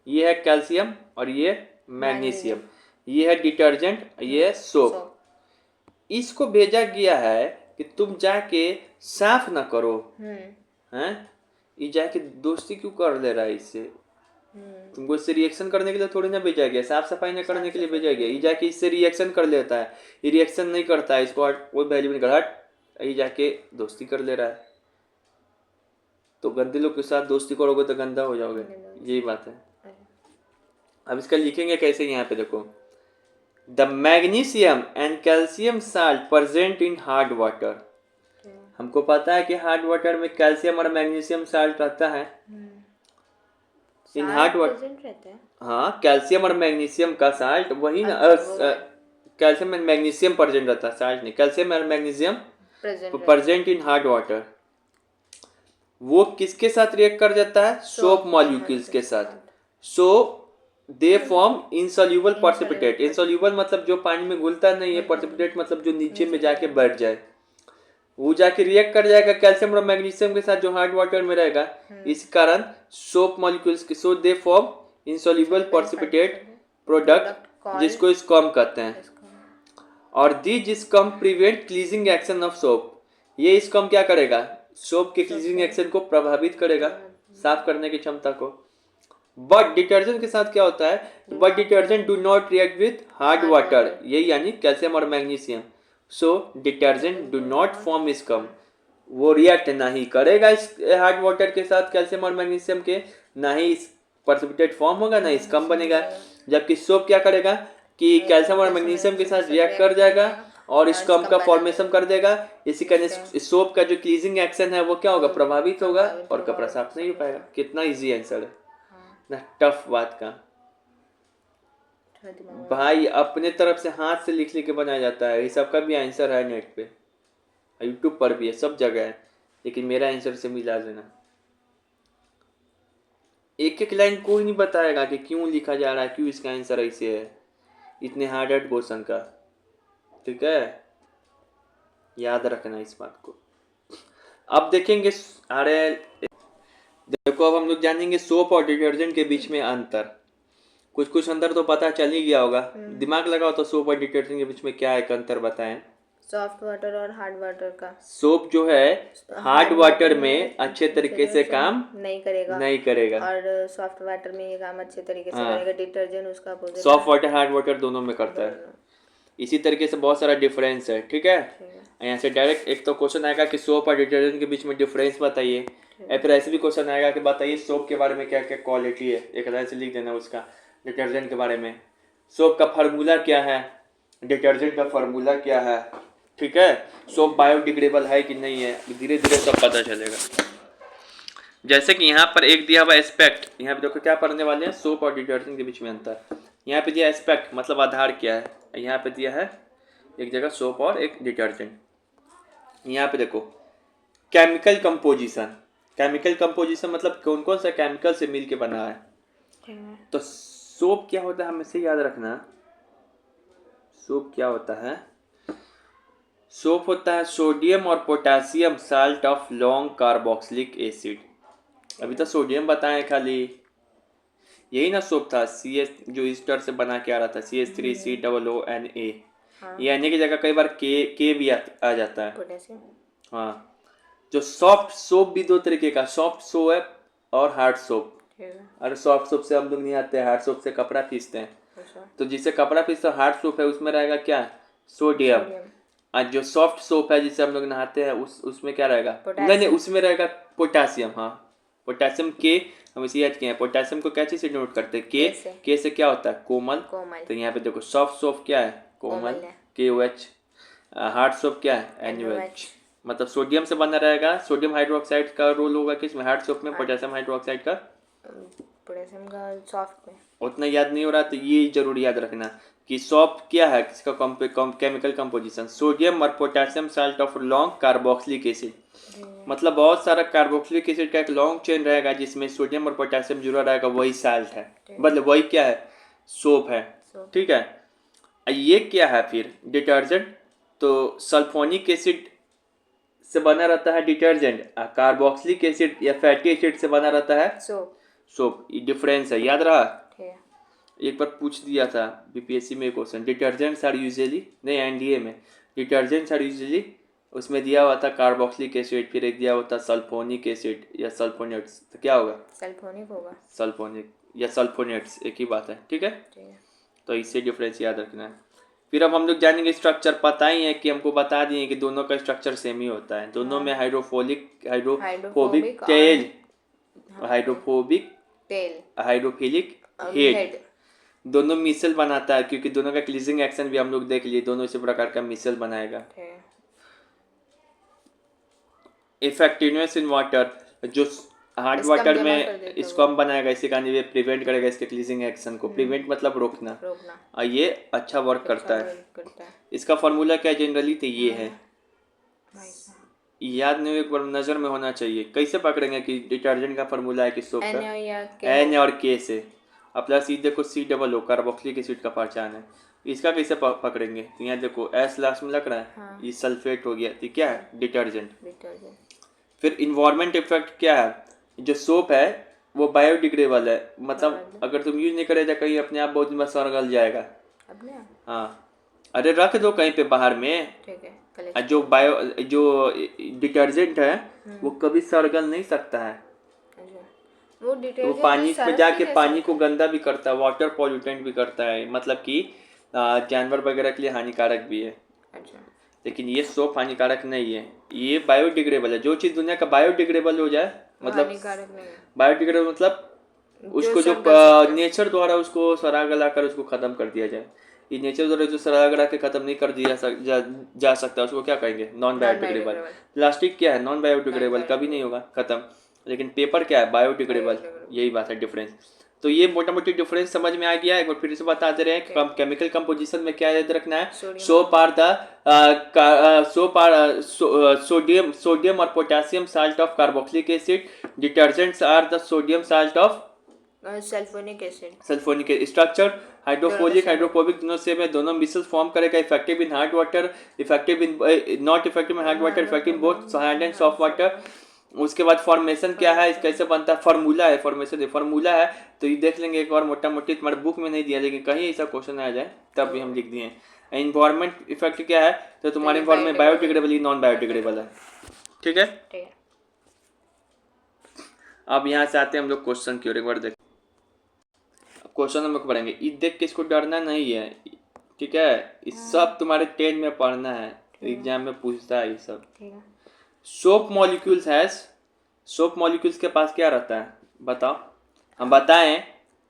Speaker 1: ये है कैल्शियम और ये मैग्नीशियम, ये है डिटर्जेंट, ये है सोप। इसको भेजा गया है कि तुम जाके साफ ना करो, हैं? ये जाके दोस्ती क्यों कर ले रहा है इससे? तुमको इससे रिएक्शन करने के लिए थोड़ी ना भेजा गया, साफ सफाई ना करने के लिए भेजा गया। ये जाके इससे रिएक्शन कर लेता है, ये रिएक्शन नहीं करता है, इसको कोई वैल्यू नहीं कर, ये जाके दोस्ती कर ले रहा है। तो गंदे लोग के साथ दोस्ती करोगे तो गंदा हो जाओगे, यही बात है। अब इसका लिखेंगे कैसे? यहाँ पे देखो, the magnesium and calcium salt present in hard water. हमको पता है कि हार्ड वाटर में कैल्शियम और मैग्नीशियम साल्ट रहता है। इन हार्ड वाटर, हाँ, कैल्शियम और मैग्नीशियम का साल्ट वही ना, कैल्शियम एंड मैग्नीशियम प्रेजेंट रहता है, साल्ट नहीं। कैल्शियम और magnesium present in hard water. वो किसके साथ रिएक्ट कर जाता है? सोप मॉलिक्यूल्स के साथ। सो दे फॉर्म इनसॉल्यूबल पर्सिपिटेट। इनसॉल्यूबल मतलब जो पानी में घुलता नहीं है, पर्सिपिटेट मतलब जो नीचे में जाके बैठ जाए। वो जाके रिएक्ट कर जाएगा कैल्शियम और मैग्नीशियम के साथ जो हार्ड वाटर में रहेगा। इस कारण सोप मॉलिक्यूल्स के, सो दे फॉर्म इनसॉल्यूबल पर्सिपिटेट प्रोडक्ट, जिसको स्कम कहते हैं। और this scum prevent cleansing action of soap. ये स्कम क्या करेगा? सोप के क्लीजिंग एक्शन को प्रभावित करेगा, साफ करने की क्षमता को। बट डिटर्जेंट के साथ क्या होता है? But detergent do not react with hard water, यही यानी कैल्शियम और magnesium. So detergent do not form scum. वो रिएक्ट नहीं करेगा इस हार्ड वाटर के साथ कैल्शियम और मैग्नीशियम के, ना ही पर्सिपिटेट फॉर्म होगा, ना स्कम बनेगा। जबकि सोप क्या करेगा कि कैल्शियम और मैग्नीशियम के साथ रिएक्ट कर जाएगा और स्कम का फॉर्मेशन कर देगा। इसी कारण सोप का जो क्लीजिंग एक्शन है वो क्या होगा? प्रभावित होगा और कपड़ा साफ नहीं हो पाएगा। कितना इजी आंसर है ना, टफ बात का। भाई अपने तरफ से हाथ से लिख के बनाया जाता है, ये सबका भी आंसर है नेट पे, यूट्यूब पर भी है, सब जगह है। लेकिन मेरा आंसर से मिला देना। एक एक लाइन कोई नहीं बताएगा कि क्यों लिखा जा रहा है, क्यों इसका आंसर ऐसे है, इतने हार्ड क्वेश्चन का, ठीक है। याद रखना इस बात को। अब देखेंगे, अरे देखो, अब हम लोग जानेंगे सोप और डिटर्जेंट के बीच में अंतर। कुछ कुछ अंतर तो पता चल ही गया होगा, दिमाग लगाओ तो सोप और डिटर्जेंट के बीच में क्या एक अंतर बताएं।
Speaker 2: सॉफ्ट वाटर और हार्ड वाटर का।
Speaker 1: सोप जो है हार्ड वाटर में अच्छे तरीके से काम नहीं करेगा
Speaker 2: और सॉफ्ट वाटर में ये काम अच्छे तरीके से करेगा। डिटर्जेंट उसका opposite,
Speaker 1: soft water hard water दोनों में करता है। इसी तरीके से बहुत सारा डिफरेंस है, ठीक है। यहाँ से डायरेक्ट एक तो क्वेश्चन आएगा कि सोप और डिटर्जेंट के बीच में डिफरेंस बताइए, या फिर ऐसे भी क्वेश्चन आएगा कि बताइए सोप के बारे में क्या क्या क्वालिटी है, एक लाइन से लिख देना उसका। डिटर्जेंट के बारे में सोप का फार्मूला क्या है, डिटर्जेंट का फार्मूला क्या है, ठीक है। सोप बायोडिग्रेडेबल है कि नहीं है, धीरे धीरे सब पता चलेगा। जैसे कि यहाँ पर एक दिया हुआ एस्पेक्ट, यहाँ पे देखो क्या पढ़ने वाले हैं, सोप और डिटर्जेंट के बीच में अंतर। यहाँ पे दिया एस्पेक्ट मतलब आधार क्या है, यहाँ पे दिया है एक जगह सोप और एक डिटर्जेंट। यहाँ पे देखो केमिकल कंपोजिशन मतलब कौन कौन सा केमिकल से मिल के बना है।
Speaker 2: ठीक है।
Speaker 1: तो सोप क्या होता है हमेशा याद रखना, सोप क्या होता है, सोप होता है सोडियम और potassium salt of long carboxylic acid. अभी तो सोडियम बताएं खाली, यही ना सोप था, सी एच जो ईस्टर से बना के आ रहा था, CH3COONA।
Speaker 2: हाँ।
Speaker 1: ये आने की जगह कई बार के भी आ जाता है।
Speaker 2: पोटेशियम।
Speaker 1: हाँ, जो सॉफ्ट सोप भी दो तरीके का, सॉफ्ट सोप और हार्ड सोप।
Speaker 2: ठीक है।
Speaker 1: अरे सॉफ्ट सोप से हम लोग नहीं आते हैं, हार्ड सोप से कपड़ा पीसते हैं।
Speaker 2: अच्छा।
Speaker 1: तो जिससे कपड़ा पीसते हार्ड सोप है उसमें रहेगा क्या, सोडियम।
Speaker 2: सोडियम।
Speaker 1: और जो सॉफ्ट सोप है जिससे हम लोग नहाते हैं उसमें क्या रहेगा, नहीं
Speaker 2: पोटेशियम।
Speaker 1: उसमें रहेगा पोटेशियम। हाँ, पोटेशियम के हम इसे याद किए हैं, पोटेशियम को क्या चीज से डिनोट करते हैं, के से क्या होता है, कोमल।
Speaker 2: कोमल।
Speaker 1: तो यहाँ पे देखो सॉफ्ट सोप क्या है, कोमल,
Speaker 2: कोमल है।
Speaker 1: KOH। हार्ड सोप क्या है, NaOH। मतलब सोडियम से बना रहेगा, सोडियम हाइड्रोक्साइड का रोल होगा किसमें, हार्ड सोप में, पोटेशियम हाइड्रोक्साइड का
Speaker 2: पोटेशियम का सॉफ्ट में।
Speaker 1: उतना याद नहीं हो रहा, तो ये जरूर याद रखना कि सॉप क्या है, किसका केमिकल कंपोजिशन, सोडियम और potassium salt of long carboxylic acid. मतलब बहुत सारा कार्बोक्सिलिक एसिड का एक लॉन्ग चेन रहेगा जिसमें सोडियम और पोटेशियम जुड़ा रहेगा, वही साल्ट है, मतलब वही क्या है, सोप है। ठीक है, ये क्या है फिर, डिटर्जेंट। तो सल्फोनिक एसिड से बना रहता है डिटर्जेंट, कार्बोक्सिलिक एसिड या फैटी एसिड से बना रहता है सोप। ये डिफरेंस है, याद रहा। एक बार पूछ दिया था BPSC में क्वेश्चन, डिटर्जेंट्स आर यूजुअली, नहीं NDA में, डिटर्जेंट्स आर यूजुअली, उसमें दिया हुआ था कार्बोक्सिलिक एसिड, फिर एक दिया हुआ था सल्फोनिक एसिड या सल्फोनेट्स। तो क्या होगा,
Speaker 2: सल्फोनिक होगा,
Speaker 1: सल्फोनिक या सल्फोनेट्स एक ही बात है। ठीक है, तो इससे डिफरेंस याद रखना है। फिर अब हम लोग जानेंगे स्ट्रक्चर, पता ही है कि हमको बता दिए कि दोनों का स्ट्रक्चर सेम ही होता है, दोनों में हाइड्रोफोबिक टेल, हाइड्रोफिलिक हेड, दोनों मिसल बनाता है, क्योंकि दोनों का क्लीजिंग एक्शन भी हम लोग देख लिए, दोनों इसी प्रकार का मिसल बनाएगा। इफेक्टिवनेस इन वाटर, जो हार्ड वाटर में इसको हम बनाएगा, इसी का ये प्रिवेंट करेगा इसके क्लीजिंग एक्शन को, प्रिवेंट मतलब रोकना, और ये अच्छा वर्क करता है। इसका फॉर्मूला क्या जनरली, तो ये है, याद नहीं, एक बार नजर में होना चाहिए। कैसे पकड़ेंगे कि डिटर्जेंट का फॉर्मूला है कि सोप का, N और K से, प्लस ये देखो COO कार्बोक्सिलिक एसिड का पहचान है, इसका कैसे पकड़ेंगे, तो यहाँ देखो S लास्ट में लग रहा है। हाँ। ये सल्फेट हो गया, तो क्या है, डिटर्जेंट। फिर इन्वायरमेंट इफेक्ट क्या है, जो सोप है वो बायोडिग्रेडेबल है, मतलब अगर तुम यूज नहीं करेगा कहीं अपने आप बहुत दिन बाद सड़गल जाएगा। हाँ, अरे रख दो कहीं पे बाहर में, ठीक है। जो डिटर्जेंट है वो कभी सड़गल नहीं सकता है, वो पानी में जाके पानी को गंदा भी करता है, वाटर पॉल्यूटेंट भी करता है, मतलब कि जानवर वगैरह के लिए हानिकारक भी है। अच्छा। लेकिन ये सोप हानिकारक नहीं है, ये बायोडिग्रेडेबल है। जो चीज़ दुनिया का बायोडिग्रेडेबल हो जाए, मतलब बायोडिग्रेडेबल मतलब उसको जो नेचर द्वारा उसको सड़ा गला कर उसको खत्म कर दिया जाए, ये नेचर द्वारा जो सड़ा गला के खत्म नहीं कर दिया जा सकता, उसको क्या कहेंगे, नॉन बायोडिग्रेडेबल। प्लास्टिक क्या है, नॉन बायोडिग्रेडेबल, कभी नहीं होगा खत्म। लेकिन पेपर क्या है, बायोडिग्रेडेबल, यही बात है डिफरेंस। तो ये मोटा मोटी डिफरेंस समझ में आ गया, एक बार फिर से बताते रहे। केमिकल कंपोजिशन में क्या याद रखना है, सोडियम और potassium salt of carboxylic acid, detergents are the sodium salt of sulphonic structure, hydrophobic दोनों सेम है, दोनों मिसल फॉर्म करेगा, effective in hard water, effective in not effective in hard water, effective in both hard and soft water. उसके बाद फॉर्मेशन क्या है, कैसे बनता है, फार्मूला है, फार्मूला है, तो ये देख लेंगे एक बार मोटा मोटी, तुम्हारे बुक में नहीं दिया लेकिन कहीं ऐसा क्वेश्चन आ जाए तब भी हम लिख दिए। इन्वायरमेंट इफेक्ट क्या है, तो तुम्हारे इन्वायरमेंट बायोडिग्रेडेबल ही नॉन बायोडिग्रेडेबल है। ठीक है, अब यहाँ से आते हैं हम लोग क्वेश्चन की ओर, एक बार देख क्वेश्चन हम लोग पढ़ेंगे, ये देख के इसको डरना नहीं है, ठीक है, इस सब तुम्हारे 10 में पढ़ना है, एग्जाम में पूछता है ये सब। सोप मॉलिक्यूल्स के पास क्या रहता है, बताओ, हम बताएं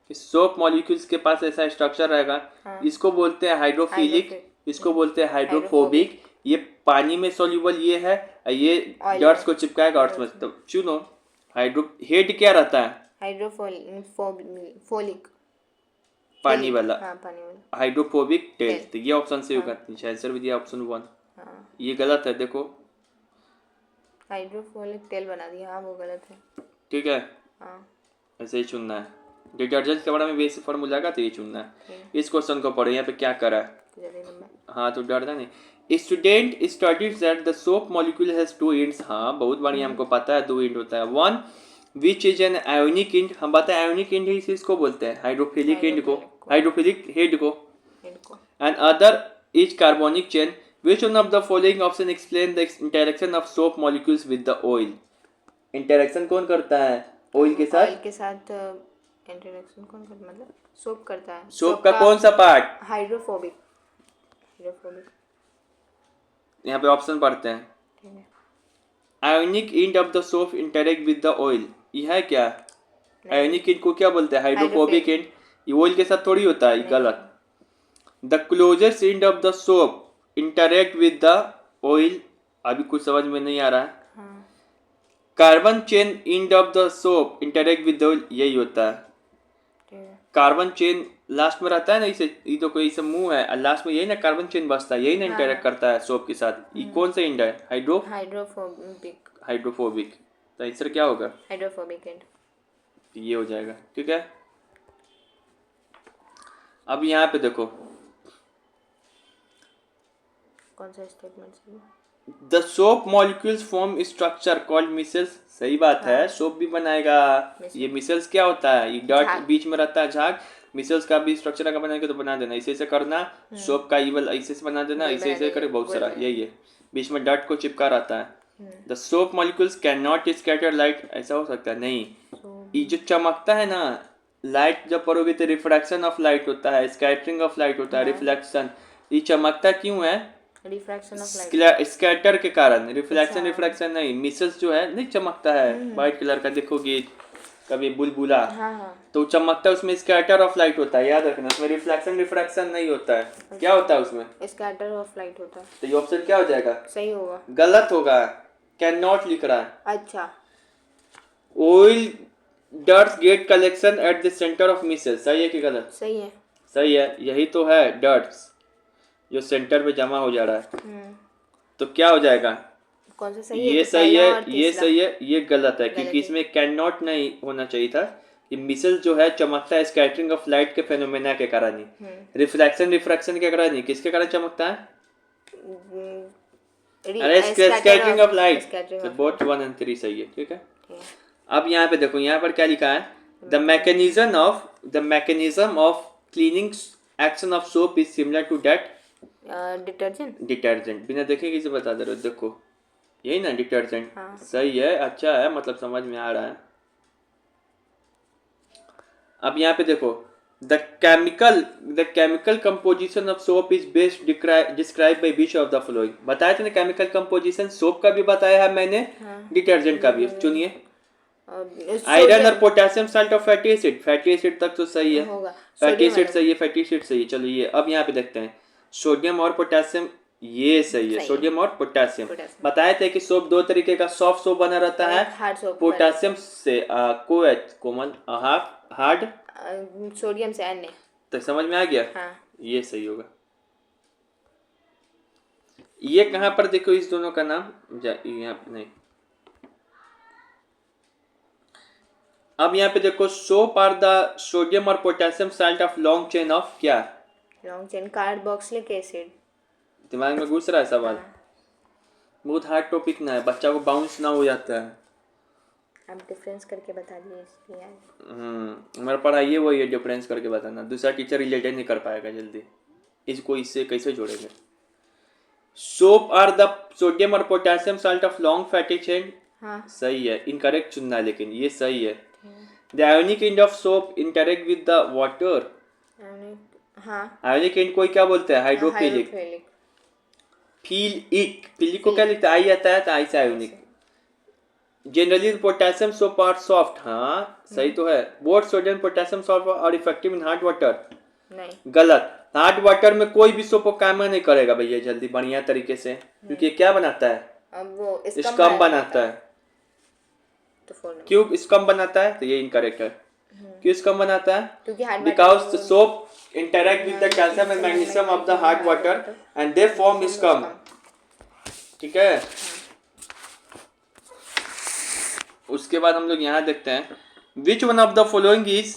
Speaker 1: कि सोप मॉलिक्यूल्स के पास ऐसा स्ट्रक्चर रहेगा। हाँ। इसको बोलते हैं हाइड्रोफिलिक, इसको बोलते हैं हाइड्रोफोबिक। ये पानी में सोल्यूबल ये है, ये डर्ट्स को चिपकाएगा अर्थ में। तो सुनो, हेड क्या रहता है, हाइड्रोफोलिक, पानी वाला, हाइड्रोफोबिक टेल। तो ये ऑप्शन से होगा, आंसर भी दिया ऑप्शन 1। ये गलत है, देखो
Speaker 2: हाइड्रोफोलिक तेल बना दिया, हाँ वो गलत है।
Speaker 1: ठीक है,
Speaker 2: हाँ
Speaker 1: ऐसे ही चुनना है। डिटर्जेंट के बारे में बेसिक फार्मूला का तो ये चुनना है।
Speaker 2: ठीक
Speaker 1: इस क्वेश्चन को पढ़ो, यहाँ पे क्या करा है।
Speaker 2: है, जल्दी नंबर।
Speaker 1: हाँ तो डरना नहीं। Student studies that the soap molecule has two ends. हाँ बहुत बढ़िया, हमको पता है 2 एंड होता है। One which is an ionic and, हम बताए आयोनिक एंड ही इसको बोलते हैं, हाइड्रोफिलिक एंड को, हाइड्रोफिलिक हेड को।
Speaker 2: इनको
Speaker 1: and other is carbonic chain. Which one of the following option explain the interaction of soap molecules with the oil. Interaction कौन करता है ऑयल के साथ?
Speaker 2: ऑयल के साथ इंटरेक्शन कौन करता, मतलब सोप करता है।
Speaker 1: सोप का कौन सा पार्ट?
Speaker 2: Hydrophobic, hydrophobic.
Speaker 1: यहाँ पे ऑप्शन पढ़ते हैं।
Speaker 2: ठीक है,
Speaker 1: ionic end of the soap interact with the oil, यह है क्या? आयोनिक एंड को क्या बोलते हैं? Hydrophobic and. ये ऑयल के साथ थोड़ी होता है, गलत। The closest end of the soap interact with the oil, अभी कुछ समझ में नहीं आ रहा है।
Speaker 2: हाँ
Speaker 1: carbon chain end of the soap interact with the oil, यही होता है।
Speaker 2: ठीक है।
Speaker 1: कार्बन चेन लास्ट में रहता है ना, इसे ये तो कोई से मुंह है, लास्ट में यही ना कार्बन चेन बसता है, यही ना इंटरेक्ट करता है सोप के साथ। ये कौन सा एंड है?
Speaker 2: Hydrophobic,
Speaker 1: hydrophobic. तो आंसर क्या होगा?
Speaker 2: Hydrophobic and.
Speaker 1: ये हो जाएगा, ठीक है। अब यहाँ पे देखो,
Speaker 2: कौन सा स्टेटमेंट है?
Speaker 1: The soap molecules form structure called micelles. सही बात है, सोप भी बनाएगा। ये मिसल्स क्या होता है? ये डॉट बीच में रहता है, झाग। मिसल्स का भी स्ट्रक्चर अगर बनाएंगे तो बना देना, ऐसे ऐसे करना। सोप का इवल ऐसे से बना देना, ऐसे ऐसे करे, बहुत सारा यही है। बीच में डॉट को चिपका रहता है। The soap molecules can not scatter light, ऐसा हो सकता है? नहीं। ये जो चमकता है ना, लाइट जब पड़ोगे तो रिफ्रैक्शन ऑफ लाइट होता है, स्कैटरिंग ऑफ लाइट होता है, रिफ्लेक्शन। ये चमकता क्यों है?
Speaker 2: रिफ्रैक्शन ऑफ लाइट,
Speaker 1: स्कैटर के कारण। रिफ्लेक्शन रिफ्रैक्शन नहीं। मिसल्स जो है नहीं चमकता है व्हाइट कलर का, देखोगे कभी बुलबुला, तो चमकता है, उसमें स्कैटर ऑफ लाइट होता है, याद रखना। उसमें रिफ्लेक्शन रिफ्रैक्शन नहीं होता है। क्या होता है उसमें?
Speaker 2: स्कैटर ऑफ लाइट होता है।
Speaker 1: तो ये ऑप्शन क्या हो जाएगा?
Speaker 2: सही होगा,
Speaker 1: गलत होगा। कैन नॉट लिख रहा है।
Speaker 2: अच्छा।
Speaker 1: Oil dirts get collection at the centre of micelle, सही है कि गलत?
Speaker 2: सही है,
Speaker 1: सही है, यही तो है डर्ट्स जो सेंटर पे जमा हो जा रहा है। तो क्या हो जाएगा?
Speaker 2: कौन सा सही है?
Speaker 1: ये
Speaker 2: तो
Speaker 1: सही है,
Speaker 2: पहला और
Speaker 1: ये
Speaker 2: तीसरा।
Speaker 1: सही है, ये गलत है, क्योंकि इसमें कैन नॉट नहीं होना चाहिए था। ये मिसल जो है चमकता है स्कैटरिंग ऑफ लाइट के फेनोमेना के कारण ही। रिफ्लेक्शन रिफ्रैक्शन के कारण नहीं, किसके कारण चमकता है? अरे स्कैटरिंग ऑफ लाइट। तो बोथ 1 और 3 सही है, ठीक है। अब यहाँ पे देखो, यहाँ पर क्या लिखा है? The mechanism of cleaning action of soap is similar to that detergent. बिना देखे किसे बता दे रहे हो? देखो यही ना डिटर्जेंट। सही है, अच्छा है, मतलब समझ में आ रहा है। अब यहाँ पे देखो, the chemical composition of soap is best describe by which of the following. बताया था ना केमिकल कंपोजिशन, सोप का भी बताया है मैंने, डिटर्जेंट का भी। चुनिए। आयरन और पोटेशियम साल्ट और फैटी एसिड। फैटी एसिड तक तो सही है, फैटी एसिड सही है, फैटी एसिड सही है। चलो ये अब यहाँ पे देखते हैं, सोडियम और पोटेशियम, ये सही है, सोडियम और पोटेशियम। बताए थे कि सोप 2 तरीके का, सॉफ्ट सोप बना रहता है पोटेशियम से, कोमल, हार्ड
Speaker 2: सोडियम से अन्य।
Speaker 1: तो समझ में आ गया?
Speaker 2: हाँ।
Speaker 1: ये सही होगा। ये कहाँ पर देखो इस दोनों का नाम, यहाँ पे नहीं। अब यहाँ पे देखो, सोप आर द सोडियम और potassium salt of long chain of क्या?
Speaker 2: Long chain carboxylic acid.
Speaker 1: दिमाग में घुस रहा है सवाल? बहुत हार्ड टॉपिक ना है, बच्चा को बाउंस ना हो जाता है।
Speaker 2: आप डिफरेंस करके बता दिए इसलिए।
Speaker 1: हमारा पढ़ाई है वही है, डिफरेंस करके बताना। दूसरा टीचर रिलेटेड नहीं कर पाएगा जल्दी, इसको इससे कैसे जोड़ेंगे? सोप आर द सोडियम और potassium salt of long fatty chain. सही है, इनकरेक्ट चुनना है, लेकिन ये सही है। The ionic end of soap interact with the water. Ionic and को क्या बोलते हैं? हाइड्रोफिलिक। फिलिक को क्या लिखता है? आई आता है तो I say ionic. Generally potassium soap are soft. हाँ सही तो है। Both sodium potassium soap are effective in hard water. नहीं, गलत। हार्ड वाटर में कोई भी सोप काम नहीं करेगा भैया जल्दी बढ़िया तरीके से, क्योंकि क्या बनाता है? अब वो स्कम बनाता है। तो क्यों स्कम बनाता है? तो ये इनकरेक्ट है। क्यों स्कम बनाता है? Because soap interact with the calcium and magnesium of the hard water and they form scum। ठीक है, उसके बाद हम लोग यहाँ देखते हैं which one of the following is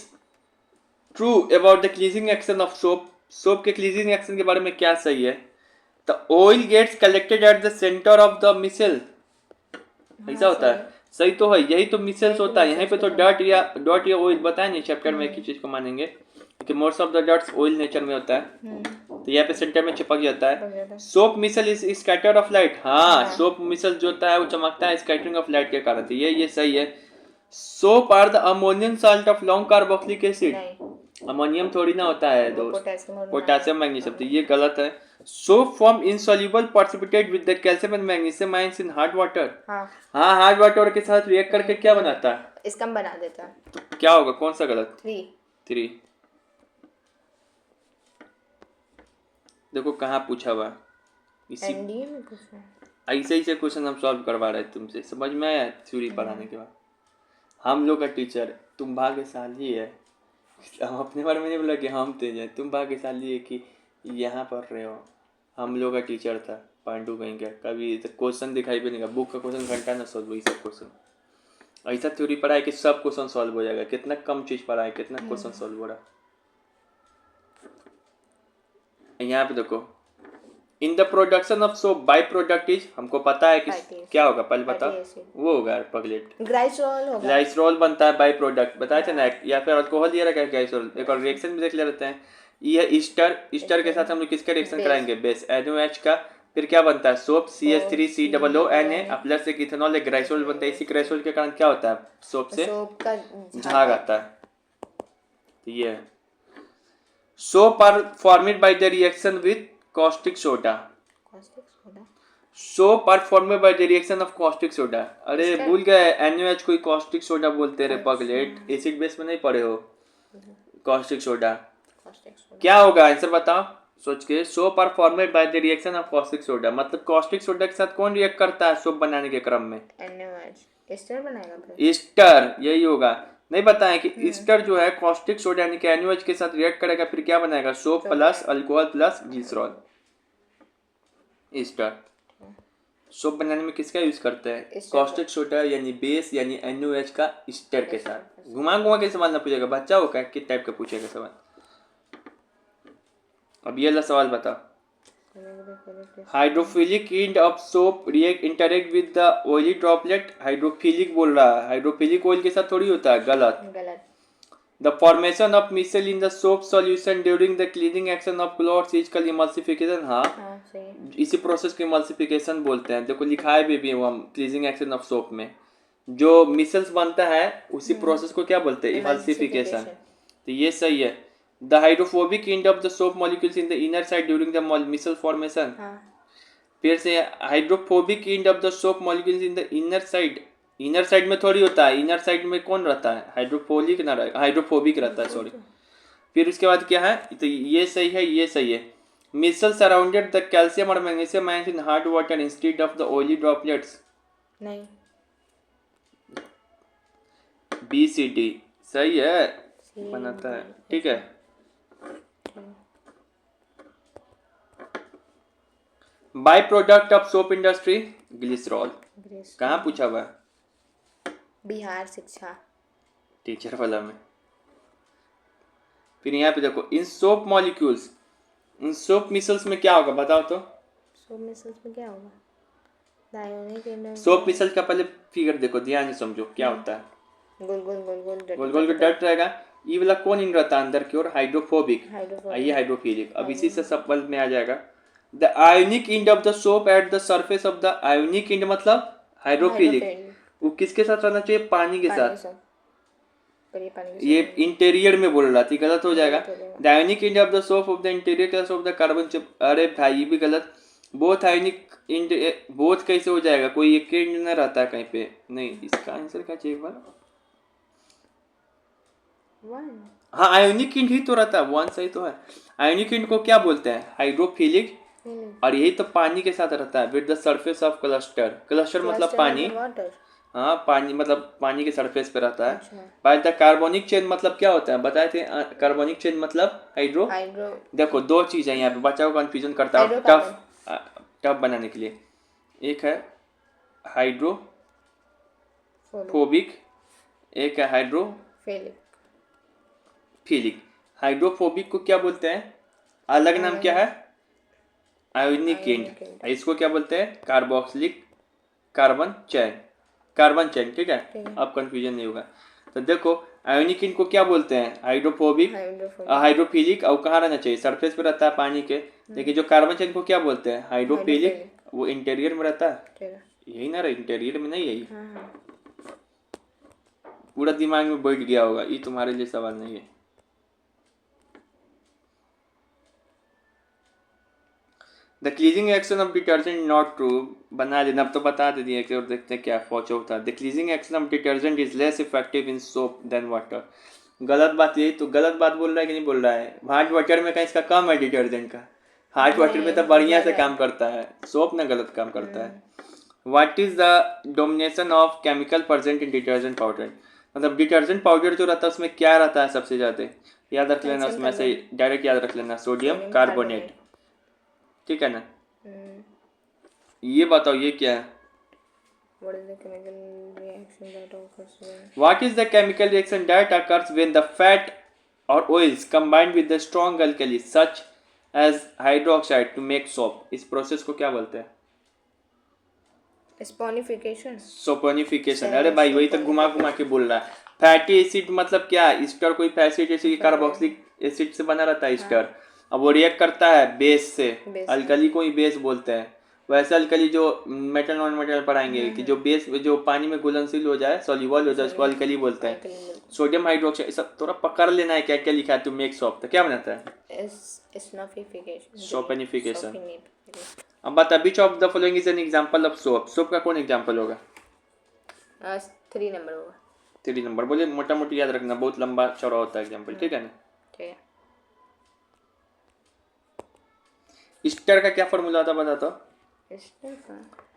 Speaker 1: true about the cleansing action of soap. Soap के क्लीजिंग एक्शन के बारे में क्या सही है? The oil gets collected at the centre of the micelle. ऐसा होता है, सही तो है, यही तो मिसल्स होता है। यहाँ पे तो डॉट या ऑयल बताया नहीं चैप्टर में, एक ही चीज को मानेंगे कि most of the dots oil nature में होता है, तो यहाँ पे सेंटर में चिपक जाता है। Soap micelle is scatter of light. हाँ, सोप मिसल जो होता है वो चमकता है स्कैटरिंग ऑफ लाइट के कारण, तो ये सही है। Soap are the ammonium salt of long carboxylic acid. Ammonium थोड़ी ना होता है दोस्त, पोटेशियम मैग्नीशियम, तो ये गलत है। Soap form insoluble precipitate with the calcium and magnesium ions in hard water. हाँ, हार्ड वाटर के साथ रिएक्ट करके क्या बनाता है?
Speaker 2: इसका बना देता है।
Speaker 1: तो क्या होगा, कौन सा गलत? 3। देखो कहाँ पूछा हुआ, इसी
Speaker 2: एनडीए में पूछा।
Speaker 1: ऐसे से क्वेश्चन हम सॉल्व करवा रहे हैं तुमसे, समझ में आया? थ्योरी पढ़ाने के बाद हम लोग का टीचर, तुम भाग्यशाली है, हम अपने बारे में नहीं बोला कि हम तेज हैं, तुम भाग्यशाली है कि यहाँ पढ़ रहे हो। हम लोग का टीचर था पांडु कहीं का, कभी क्वेश्चन दिखाई भी नहीं, बुक का क्वेश्चन घंटा ना सॉल्व हुई, सब क्वेश्चन ऐसा थ्योरी पढ़ा है कि सब क्वेश्चन सॉल्व हो जाएगा। कितना कम चीज पढ़ा है, कितना क्वेश्चन सॉल्व हो रहा है। यहाँ पे देखो, in the production of soap by product is, हमको पता है कि क्या होगा, पहले बता। वो होगा पगलेट,
Speaker 2: ग्लाइसरॉल होगा।
Speaker 1: ग्लाइसरॉल बनता है बाई प्रोडक्ट, बताए थे ना। या फिर अल्कोहल दिया रखा है ग्लाइसरॉल। एक और रिएक्शन भी देख ले रहते हैं, ये ईस्टर के साथ हम लोग किसका रिएक्शन कराएंगे? बेस, NaOH का। फिर क्या बनता है? सोप CH3COONA प्लस एक इथेनॉल, एक ग्लाइसरॉल बनता है। इसी ग्लाइसरॉल के कारण क्या होता है? सोप से झाग आता है। ये soap are formed by the reaction with caustic soda। Soap are formed by the reaction of caustic soda। अरे भूल गए, NaOH को caustic soda बोलते हैं रे पगलेट, एसिड बेस में नहीं पढ़े हो। caustic soda क्या होगा, आंसर बताओ सोच के। Soap are formed by the reaction of caustic soda, मतलब caustic soda के साथ कौन रिएक्ट करता है सोप बनाने के क्रम में?
Speaker 2: NaOH। ईस्टर बनाएगा फिर,
Speaker 1: ईस्टर, यही होगा। नहीं बताया कि ईस्टर जो है caustic soda यानी कि NaOH के साथ रिएक्ट करेगा, फिर क्या बनाएगा? Soap plus alcohol plus glycerol. Easter soap बनाने में किसका यूज करते हैं? caustic soda यानी बेस यानी NaOH का ईस्टर के साथ। घुमा के सवाल ना पूछेगा, बच्चा हो क्या, किस टाइप का पूछेगा सवाल। अब ये ला सवाल बता, hydrophilic end of soap react interact with the oily droplet. Hydrophilic बोल रहा है, हाइड्रोफिलिक ऑयल के साथ थोड़ी होता है, गलत। The formation of micelle in the soap solution during the cleaning action of clothes is called emulsification. हाँ, इसी प्रोसेस को इमल्सिफिकेशन बोलते हैं। देखो लिखा है भी हम क्लीनिंग एक्शन ऑफ सोप में जो मिसल्स बनता है उसी प्रोसेस को क्या बोलते हैं? इमल्सिफिकेशन। तो ये सही है। The hydrophobic end of the soap molecules in the inner side during the micelle formation। फिर से hydrophobic end of the soap molecules in the inner side. Inner side में थोड़ी होता है, इनर साइड में कौन रहता है? हाइड्रोफोबिक ना, हाइड्रोफोबिक रहता है, सॉरी। फिर उसके बाद क्या है, तो ये सही है, ये सही है। मिसल सराउंडेड द कैल्शियम और magnesium ions in hard water instead of the oily droplets. नहीं, BCD सही है, बनाता है, ठीक है। By product of soap industry glycerol. कहाँ पूछा हुआ है?
Speaker 2: बिहार शिक्षा
Speaker 1: टीचर वाला में। फिर यहाँ पे देखो, इन सोप मॉलिक्यूल्स, इन सोप मिसल्स में क्या होगा बताओ तो?
Speaker 2: सोप मिसल्स में क्या होगा?
Speaker 1: सोप मिसल्स का पहले फिगर देखो, ध्यान से समझो क्या होता है। गोल गोल डट रहेगा। ये वाला कौन इन रहता है अंदर की ओर? हाइड्रोफोबिक, ये हाइड्रोफिलिक। अब इसी से सब में आ जाएगा। The ionic end of the soap at the surface of the, ionic and मतलब हाइड्रोफिलिक, वो किसके साथ रहना चाहिए? पानी के साथ। ये इंटीरियर में बोल रहा थी, गलत हो जाएगा। The ionic end of the soap of the interior class of the carbon chip. अरे भाई ये भी गलत। बोथ आयोनिक एंड, बोथ कैसे हो जाएगा? कोई एक एंड ना रहता है कहीं पे, नहीं। इसका आंसर क्या चाहिए एक बार? हाँ, आयोनिक एंड ही तो रहता है, वन सही तो है। आयोनिक एंड को क्या बोलते हैं? हाइड्रोफिलिक। और यही तो पानी के साथ रहता है with the surface of cluster. Cluster मतलब पानी, हाँ पानी मतलब पानी के सरफेस पे रहता है। बाय द कार्बोनिक चेन मतलब क्या होता है बताए थे? कार्बोनिक चेन मतलब हाइड्रो। देखो दो चीज है यहाँ पे, बच्चा को कंफ्यूजन करता है टफ बनाने के लिए। एक है हाइड्रो फोबिक, एक है हाइड्रोफिलिक। हाइड्रोफोबिक को क्या बोलते हैं? अलग नाम क्या है? Ionic and. इसको क्या बोलते हैं? कार्बोक्सिलिक कार्बन चैन। ठीक है, अब कंफ्यूजन नहीं होगा। तो देखो आयोनिक एंड को क्या बोलते हैं? Hydrophobic, hydrophilic. और कहाँ रहना चाहिए? सरफेस पे रहता है पानी के। लेकिन जो कार्बन चैन को क्या बोलते हैं? हाइड्रोफिलिक। वो इंटीरियर में रहता है, यही ना रहा, इंटीरियर में नहीं, यही पूरा दिमाग में बैठ गया होगा, ये तुम्हारे लिए सवाल नहीं है। The cleansing action of detergent not true, बना लेना, अब तो बता दे दिए और देखते हैं क्या चौथा। The cleansing action of detergent is less effective in soap than water. गलत बात, यही तो गलत बात बोल रहा है कि नहीं बोल रहा है? हार्ड वाटर में कहीं इसका कम है डिटर्जेंट का, हार्ड वाटर में तो बढ़िया से काम करता है, सोप में गलत काम करता है। What is the domination of chemical present in detergent powder? मतलब डिटर्जेंट पाउडर जो रहता है उसमें क्या रहता है सबसे ज्यादा? याद रख लेना, उसमें से डायरेक्ट याद रख लेना, सोडियम कार्बोनेट। ठीक है ना? ये बताओ ये क्या है? What is the chemical reaction that occurs when the fat or oils combined with the strong alkali such as hydroxide to make soap? इस प्रोसेस को क्या बोलते हैं? सोपोनिफिकेशन। अरे भाई वही तो घुमा घुमा के बोल रहा है। फैटी एसिड मतलब क्या? ईस्टर कोई फैटी एसिड कार्बोक्सिलिक एसिड से बना रहता है ईस्टर। अब वो रिएक्ट करता है बेस से, अल्कली को ही बेस बोलते हैं। वैसे अल्कली जो मेटल नॉन मेटल पढ़ाएंगे कि जो बेस जो पानी में घुलनशील हो जाए, सॉल्युबल हो जाए, उसको अल्कली बोलते हैं। सोडियम हाइड्रोक्साइड, सब थोड़ा पकड़ लेना है क्या क्या लिखा है। टू मेक सोप तो क्या बनाता है? सोपनिफिकेशन। अब बता, which of the following is an example of soap? Soap का कौन एग्जांपल होगा?
Speaker 2: 3 नंबर होगा।
Speaker 1: 3 नंबर बोले, मोटा मोटी याद रखना, बहुत लंबा चौड़ा होता है एग्जांपल। ठीक है ना?
Speaker 2: ठीक है।
Speaker 1: ईस्टर का क्या फॉर्मूला था बता तो?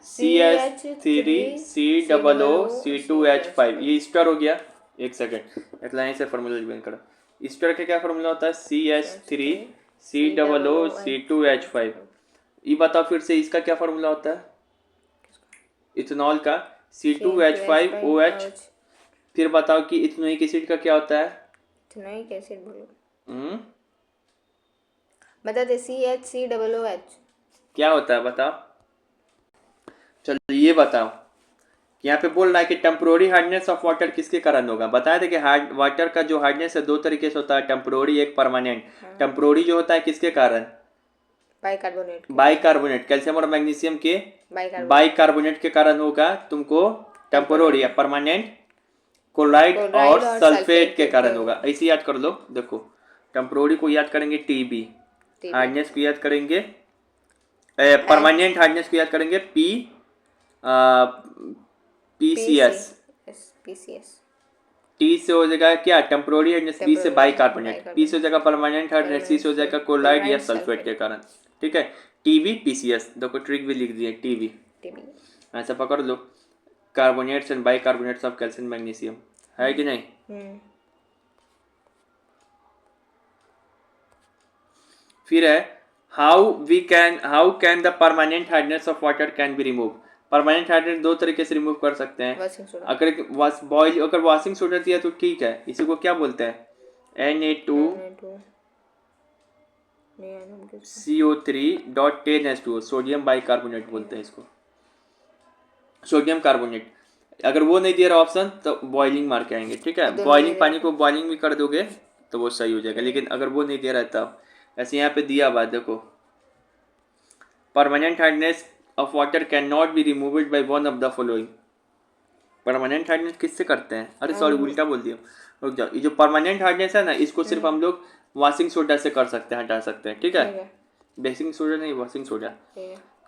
Speaker 1: CH3COO-C2H5। ये ईस्टर हो गया। एक सेकेंड, एक लाइन से फॉर्मूला रिवीजन करो। ईस्टर का क्या फॉर्मूला होता है? CH3COO-C2H5। ये बताओ फिर से, इसका क्या फॉर्मूला होता है? इथेनॉल का C2H5OH। फिर बताओ कि इथेनोइक एसिड का क्या होता है?
Speaker 2: इथेनोइक एसिड बोलो। बता दे। CH3OOH
Speaker 1: क्या होता है बताओ? चलो ये बताओ, यहाँ पे बोल रहा है कि टेम्पोररी हार्डनेस ऑफ वाटर किसके कारण होगा? बताया था कि हार्ड वाटर का जो हार्डनेस है 2 तरीके से होता है, टेम्पोररी एक परमानेंट। टेम्पोररी जो होता है किसके कारण? बाइकार्बोनेट, कैल्शियम और मैग्नीशियम के बाइकार्बोनेट के कारण होगा तुमको टेम्पोररी। या परमानेंट क्लोराइड और सल्फेट के कारण होगा। ऐसे याद कर लो। देखो टेम्पोररी को याद करेंगे TB, हार्डनेस को याद करेंगे, परमानेंट हार्डनेस को याद करेंगे PCS। T से हो जाएगा क्या? Temporary hardness. P से बाइकार्बोनेट। P से हो जाएगा परमानेंट हार्डनेस। C से हो जाएगा क्लोराइड या सल्फेट के कारण। ठीक है, TB PCS। देखो ट्रिक भी लिख दिए, TB ऐसा पकड़ लो। Carbonates and bicarbonates of calcium magnesium, है कि नहीं? फिर है how can the permanent hardness of water can be remove? Permanent hardness 2 तरीके से रिमूव कर सकते हैं। अगर वॉशिंग सोडा दिया तो ठीक है, इसी को क्या बोलते हैं? Na2CO3.10H2O, सोडियम बाइकार्बोनेट बोलते हैं इसको, सोडियम कार्बोनेट। अगर वो नहीं दे रहा ऑप्शन तो बॉइलिंग मार के आएंगे। ठीक है, बॉइलिंग पानी को बॉइलिंग भी कर दोगे तो वो सही हो जाएगा। लेकिन अगर वो नहीं दे रहा है तब ऐसे यहाँ पे दिया बात देखो, permanent hardness of water can not be removed by one of the following. Permanent hardness किससे करते हैं? अरे सॉरी उल्टा बोल दिया, रुक जाओ। ये जो परमानेंट हार्डनेस है ना, इसको सिर्फ हम लोग वॉशिंग सोडा से कर सकते हैं, हटा सकते हैं। ठीक है, बेकिंग सोडा नहीं, वॉशिंग सोडा।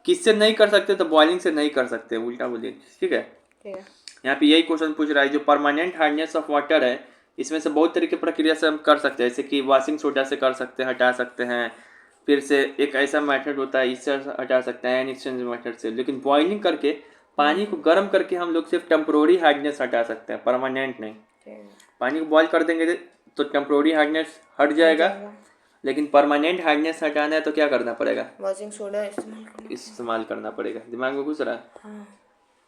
Speaker 1: किससे नहीं कर सकते? तो बॉइलिंग से नहीं कर सकते, उल्टा बोलिए। ठीक है, यहाँ पे यही क्वेश्चन पूछ रहा है। जो परमानेंट हार्डनेस ऑफ वाटर है इसमें से बहुत तरीके प्रक्रिया से हम कर सकते हैं, जैसे कि वॉशिंग सोडा से कर सकते हैं, हटा सकते हैं। फिर से एक ऐसा मेथड होता है, इससे हटा सकते हैं, एन एक्सचेंज मेथड से। लेकिन बॉइलिंग करके पानी को गर्म करके हम लोग सिर्फ टेम्पोररी हार्डनेस हटा सकते हैं, परमानेंट नहीं। पानी को बॉइल कर देंगे तो टेम्पोररी हार्डनेस हट जाएगा, लेकिन परमानेंट हार्डनेस हटाना है तो क्या करना पड़ेगा? वॉशिंग सोडा इस्तेमाल करना पड़ेगा। दिमाग में घुस रहा है?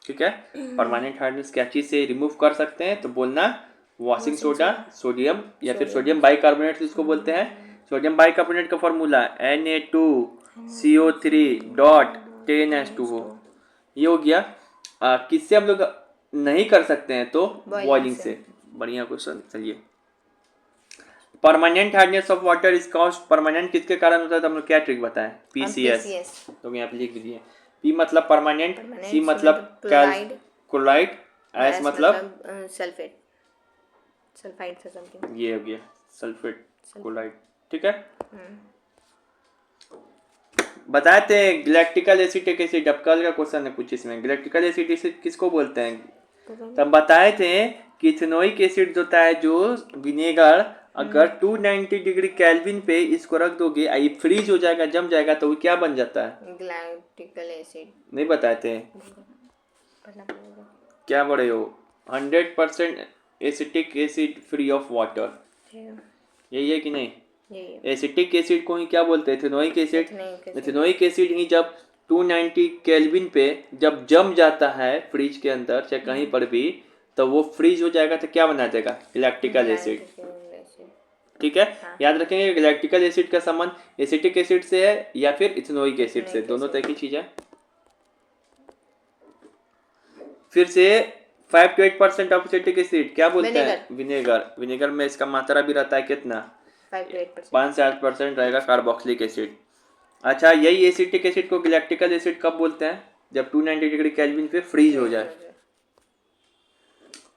Speaker 1: ठीक है। परमानेंट हार्डनेस क्या चीज़ से रिमूव कर सकते हैं, तो बोलना वॉशिंग सोडा, सोडियम या फिर सोडियम बाइकार्बोनेट जिसको बोलते हैं। सोडियम बाइकार्बोनेट का फॉर्मूला Na2CO3.10H2O, ये हो गया। किससे हम लोग नहीं कर सकते हैं, तो बॉइलिंग से। बढ़िया क्वेश्चन। चलिए, permanent hardness of water is cost, permanent किसके कारण होता है, तो हम लोग क्या ट्रिक बताएं, PCS। तो यहाँ पे लिख दिए, P मतलब परमानेंट, C मतलब क्लोराइड, S मतलब
Speaker 2: सल्फेट, सल्फाइड से समथिंग,
Speaker 1: ये हो गया सल्फेट क्लोराइड, ठीक है। बताते हैं गैलेक्टिकल एसिटिक एसिड, अब कल का क्वेश्चन है कुछ इसमें। गैलेक्टिकल एसिड किसको बोलते हैं, तब बताए थे कि इथेनोइक एसिड होता है जो विनेगर, अगर 290 डिग्री केल्विन पे इसको रख दोगे, ये फ्रीज हो जाएगा, जम जाएगा, तो वो क्या बन जाता है,
Speaker 2: गैलेक्टिकल एसिड।
Speaker 1: नहीं बताए थे, क्या बड़े हो, 100% acetic acid free of water, यही है कि नहीं। एसिटिक एसिड को ही क्या बोलते हैं, इथेनोइक एसिड। इथेनोइक एसिड ही जब 290 केल्विन पे जब जम जाता है फ्रिज के अंदर चाहे कहीं पर भी, तो वो फ्रीज हो जाएगा, तो क्या बना देगा, गैलेक्टिकल एसिड, ठीक है। याद रखेंगे गैलेक्टिकल एसिड का संबंध एसिटिक एसिड से है या फिर इथेनोइक एसिड से, दोनों तरह की चीज है। फिर से 5 to 8% ऑफ एसिटिक एसिड क्या बोलते हैं, विनेगर। विनेगर में इसका मात्रा भी रहता है कितना, 5 से 8% रहेगा कार्बोक्सिलिक एसिड। अच्छा, यही एसिटिक एसिड को गैलेक्टिकल एसिड कब बोलते हैं, जब 290 डिग्री केल्विन पे फ्रीज हो जाए।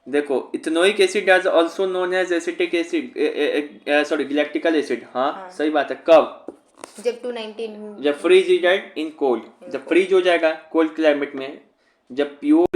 Speaker 1: देखो, ethanoic acid is also known as acetic acid, sorry glacial acid, हाँ सही बात है। कब,
Speaker 2: जब 290,
Speaker 1: जब फ्रीज इन कोल्ड, जब फ्रीज हो जाएगा कोल्ड क्लाइमेट में, जब प्योर